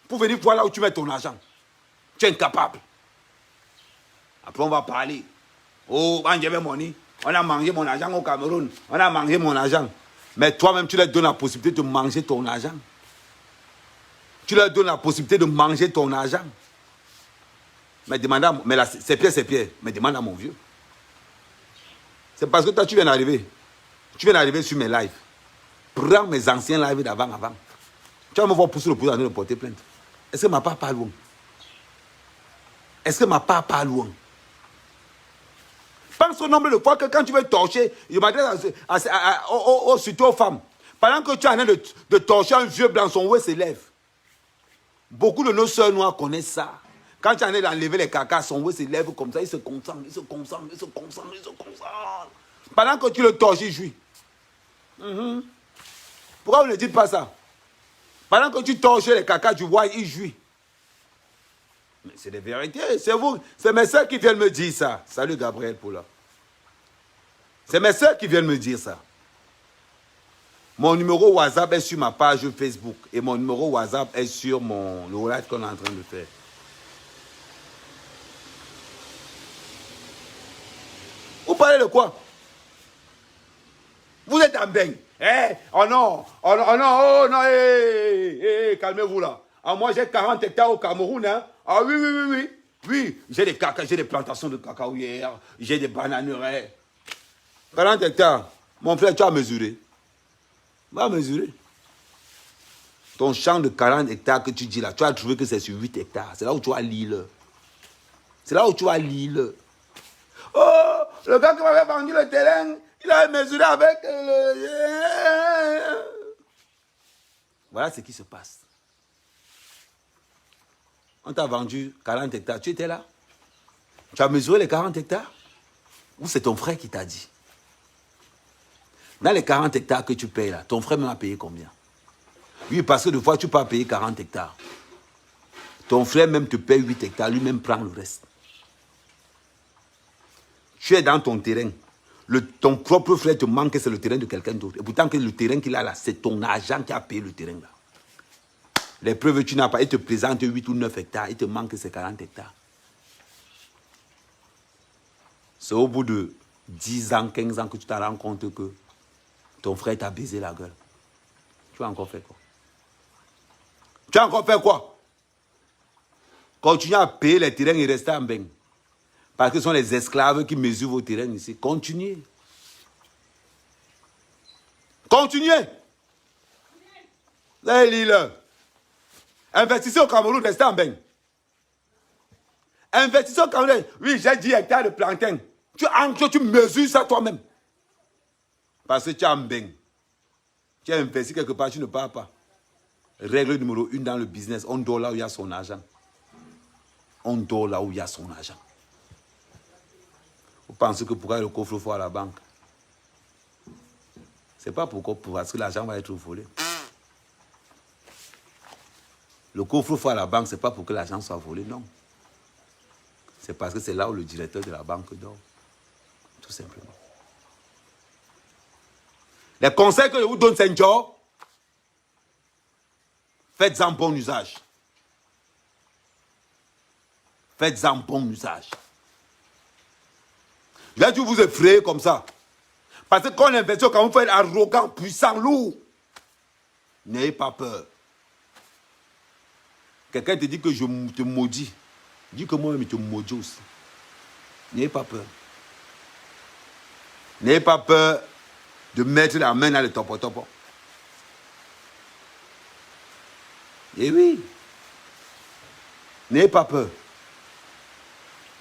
Pour venir voir là où tu mets ton argent. Tu es incapable. Après on va parler. Oh, on a mangé mon argent au Cameroun. On a mangé mon argent. Mais toi-même, tu leur donnes la possibilité de manger ton argent. Tu leur donnes la possibilité de manger ton argent. Mais demande mais là, c'est Pierre. Mais demande à mon vieux. C'est parce que toi, tu viens d'arriver. Tu viens d'arriver sur mes lives. Prends mes anciens lives d'avant. Tu vas me voir pousser le pouce en train de porter plainte. Est-ce que ma part pas loin? Est-ce que ma part pas loin? Pense au nombre de fois que quand tu veux torcher, je m'adresse surtout aux femmes. Pendant que tu es en train de torcher un vieux blanc, son ouest s'élève. Beaucoup de nos soeurs noires connaissent ça. Quand tu es en train d'enlever les cacas, son ouest s'élève comme ça, il se concentre. Pendant que tu le torches, il jouit. Pourquoi vous ne dites pas ça? Pendant que tu torches les cacas du roi, il jouit. Mais c'est des vérités, c'est vous. C'est mes soeurs qui viennent me dire ça. Salut Gabriel Poula. C'est mes soeurs qui viennent me dire ça. Mon numéro WhatsApp est sur ma page Facebook. Et mon numéro WhatsApp est sur le live qu'on est en train de faire. Vous parlez de quoi? Vous êtes en bain. Oh non, calmez-vous là. Ah, moi j'ai 40 hectares au Cameroun. Hein. Ah oui. Oui, j'ai des cacao, j'ai des plantations de cacaoyères, j'ai des bananeraies. 40 hectares. Mon frère, tu as mesuré. Va mesurer. Ton champ de 40 hectares que tu dis là, tu as trouvé que c'est sur 8 hectares. C'est là où tu as l'île. C'est là où tu as l'île. Oh, le gars qui m'avait vendu le terrain, il a mesuré avec le... Voilà ce qui se passe. On t'a vendu 40 hectares. Tu étais là? Tu as mesuré les 40 hectares? Ou c'est ton frère qui t'a dit? Dans les 40 hectares que tu payes là, ton frère m'a payé combien? Oui, parce que des fois, tu peux pas payer 40 hectares. Ton frère même te paye 8 hectares, lui-même prend le reste. Tu es dans ton terrain. Ton propre frère te manque, c'est le terrain de quelqu'un d'autre. Et pourtant, que le terrain qu'il a là, c'est ton argent qui a payé le terrain là. Les preuves, tu n'as pas. Il te présente 8 ou 9 hectares, il te manque ces 40 hectares. C'est au bout de 10 ans, 15 ans que tu te rends compte que ton frère t'a baisé la gueule. Tu as encore fait quoi? Tu as encore fait quoi? Continuez à payer les terrains et rester en bain. Parce que ce sont les esclaves qui mesurent vos terrains ici. Continuez. Continuez. Là, investissez au Cameroun, restez en bain. Investissez au Cameroun. Oui, j'ai 10 hectares de plantain. Tu mesures ça toi-même. Parce que tu es en bain. Tu as investi quelque part, tu ne pars pas. Règle numéro 1 dans le business, on dort là où il y a son argent. On dort là où il y a son argent. Vous pensez que pourquoi le coffre-fort à la banque? Ce n'est pas pourquoi, parce que l'argent va être volé. Le coffre-fort à la banque, ce n'est pas pour que l'argent soit volé, non. C'est parce que c'est là où le directeur de la banque dort. Tout simplement. Les conseils que je vous donne, c'est un job. Faites-en bon usage. Faites-en bon usage. Je vais vous effrayer comme ça. Parce que quand on investit, quand vous faites arrogant, puissant, lourd, n'ayez pas peur. Quelqu'un te dit que je te maudis. Dis que moi-même, je te maudis aussi. N'ayez pas peur. N'ayez pas peur de mettre la main dans le topo-topo. Eh oui. N'ayez pas peur.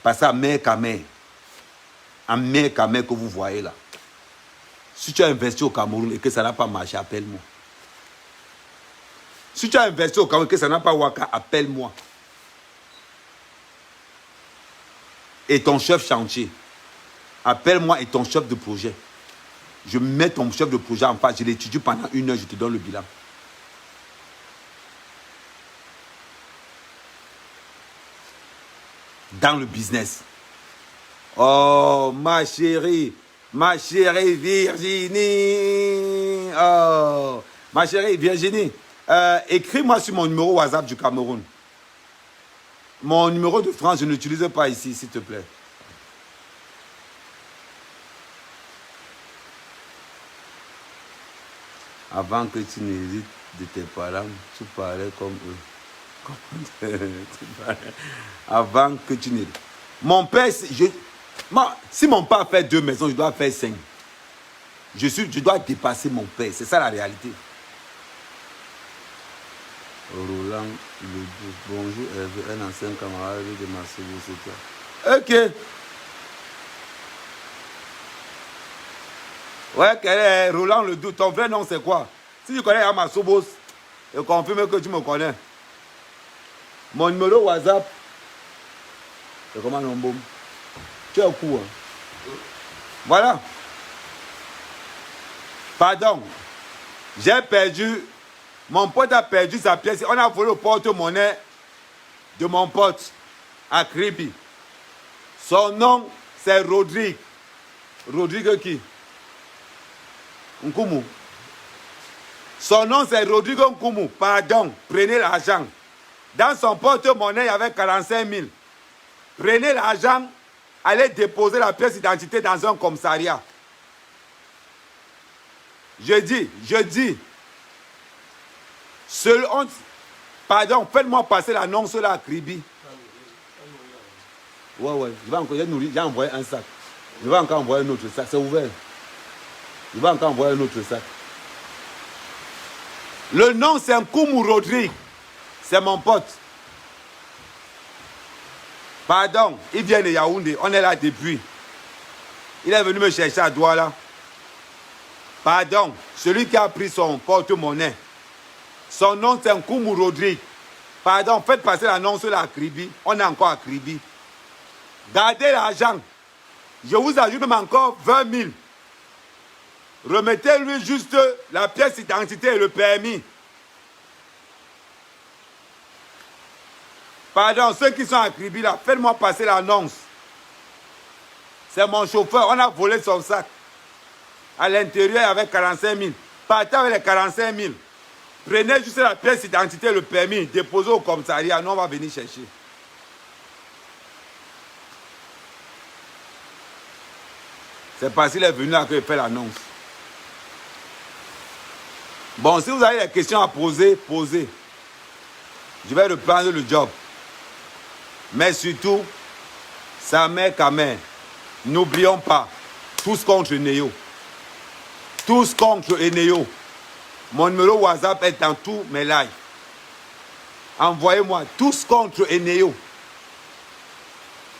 Parce qu'à mer qu'à mer, que vous voyez là, si tu as investi au Cameroun et que ça n'a pas marché, appelle-moi. Si tu as investi au Cameroun et que ça n'a pas waka, appelle-moi. Et ton chef chantier, appelle-moi et ton chef de projet. Je mets ton chef de projet en face, je l'étudie pendant 1 heure, je te donne le bilan. Dans le business. Oh, ma chérie Virginie. Oh, ma chérie Virginie, écris-moi sur mon numéro WhatsApp du Cameroun. Mon numéro de France, je ne l'utilise pas ici, s'il te plaît. Avant que tu n'hésites de tes parents, tu parlais comme eux. Avant que tu n'hésites. Mon père, si mon père fait 2 maisons, je dois faire 5. Je dois dépasser mon père. C'est ça la réalité. Roland, bonjour, un ancien camarade de Marseille, c'est toi. Ok. Ouais, quel est Roland le doute? Ton vrai nom c'est quoi? Si tu connais Amasobos, je confirme que tu me connais. Mon numéro WhatsApp, c'est comment mon boum? Tu es au courant. Voilà. Pardon. J'ai perdu. Mon pote a perdu sa pièce. On a volé le porte-monnaie de mon pote à Kribi. Son nom, c'est Rodrigue. Rodrigue qui? Nkumu. Son nom, c'est Rodrigue Nkumu. Pardon. Prenez l'argent. Dans son porte-monnaie, il y avait 45 000. Prenez l'argent. Allez déposer la pièce d'identité dans un commissariat. Je dis. Pardon, faites-moi passer l'annonce là à Kribi. Ouais. J'ai envoyé un sac. Je vais encore envoyer un autre sac. C'est ouvert. Je vais encore envoyer un autre sac. Le nom, c'est Nkumu Rodrigue. C'est mon pote. Pardon, il vient de Yaoundé. On est là depuis. Il est venu me chercher à Douala. Pardon, celui qui a pris son porte-monnaie. Son nom, c'est Nkumu Rodrigue. Pardon, faites passer l'annonce là à Kribi. On est encore à Kribi. Gardez l'argent. Je vous ajoute même encore 20 000. Remettez-lui juste la pièce d'identité et le permis. Pardon, ceux qui sont à Kribi là, faites-moi passer l'annonce. C'est mon chauffeur, on a volé son sac. À l'intérieur avec 45 000. Partez avec les 45 000. Prenez juste la pièce d'identité et le permis. Déposez au commissariat, nous on va venir chercher. C'est parce qu'il est venu là que je fais l'annonce. Bon, si vous avez des questions à poser, posez. Je vais reprendre le job. Mais surtout, sa mère, Kamer, n'oublions pas, tous contre Néo. Tous contre Eneo. Mon numéro WhatsApp est dans tous mes lives. Envoyez-moi tous contre Eneo.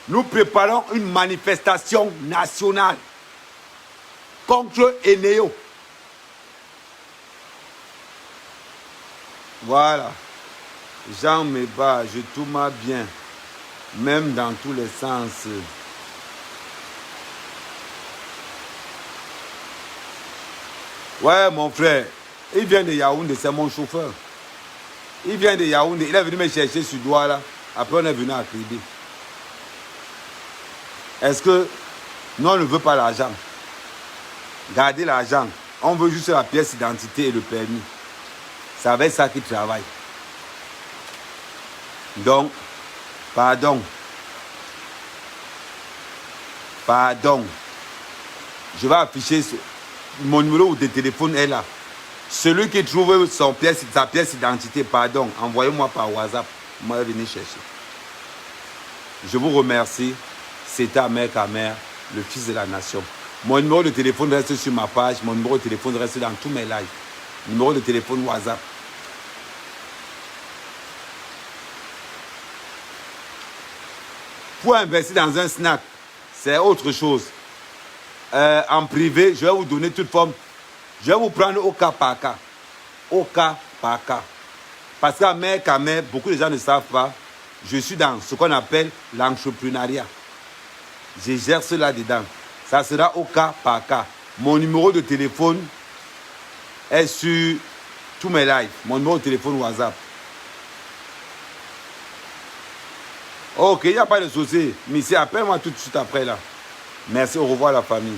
Nous préparons une manifestation nationale contre Eneo. Voilà. Jean me bat, je tourne bien. Même dans tous les sens. Ouais, mon frère. Il vient de Yaoundé, c'est mon chauffeur. Il vient de Yaoundé. Il est venu me chercher sur Douala. Après, on est venu à Kribi. Est-ce que nous, on ne veut pas l'argent? Gardez l'argent. On veut juste la pièce d'identité et le permis. C'est avec ça qu'il travaille. Donc, pardon. Pardon. Je vais afficher mon numéro de téléphone est là. Celui qui trouve sa pièce d'identité, pardon, envoyez-moi par WhatsApp. Moi, je vais venir chercher. Je vous remercie. C'était Ahmed Kamer, le fils de la nation. Mon numéro de téléphone reste sur ma page. Mon numéro de téléphone reste dans tous mes lives. Numéro de téléphone WhatsApp. Pour investir dans un snack, c'est autre chose. En privé, je vais vous donner toute forme. Je vais vous prendre au cas par cas. Au cas par cas. Parce qu'à Ahmed Kamer, beaucoup de gens ne savent pas, je suis dans ce qu'on appelle l'entrepreneuriat. Je gère cela dedans. Ça sera au cas par cas. Mon numéro de téléphone est sur tous mes lives. Mon numéro de téléphone WhatsApp. Ok, il n'y a pas de souci. Mais appelle-moi tout de suite après là. Merci, au revoir la famille.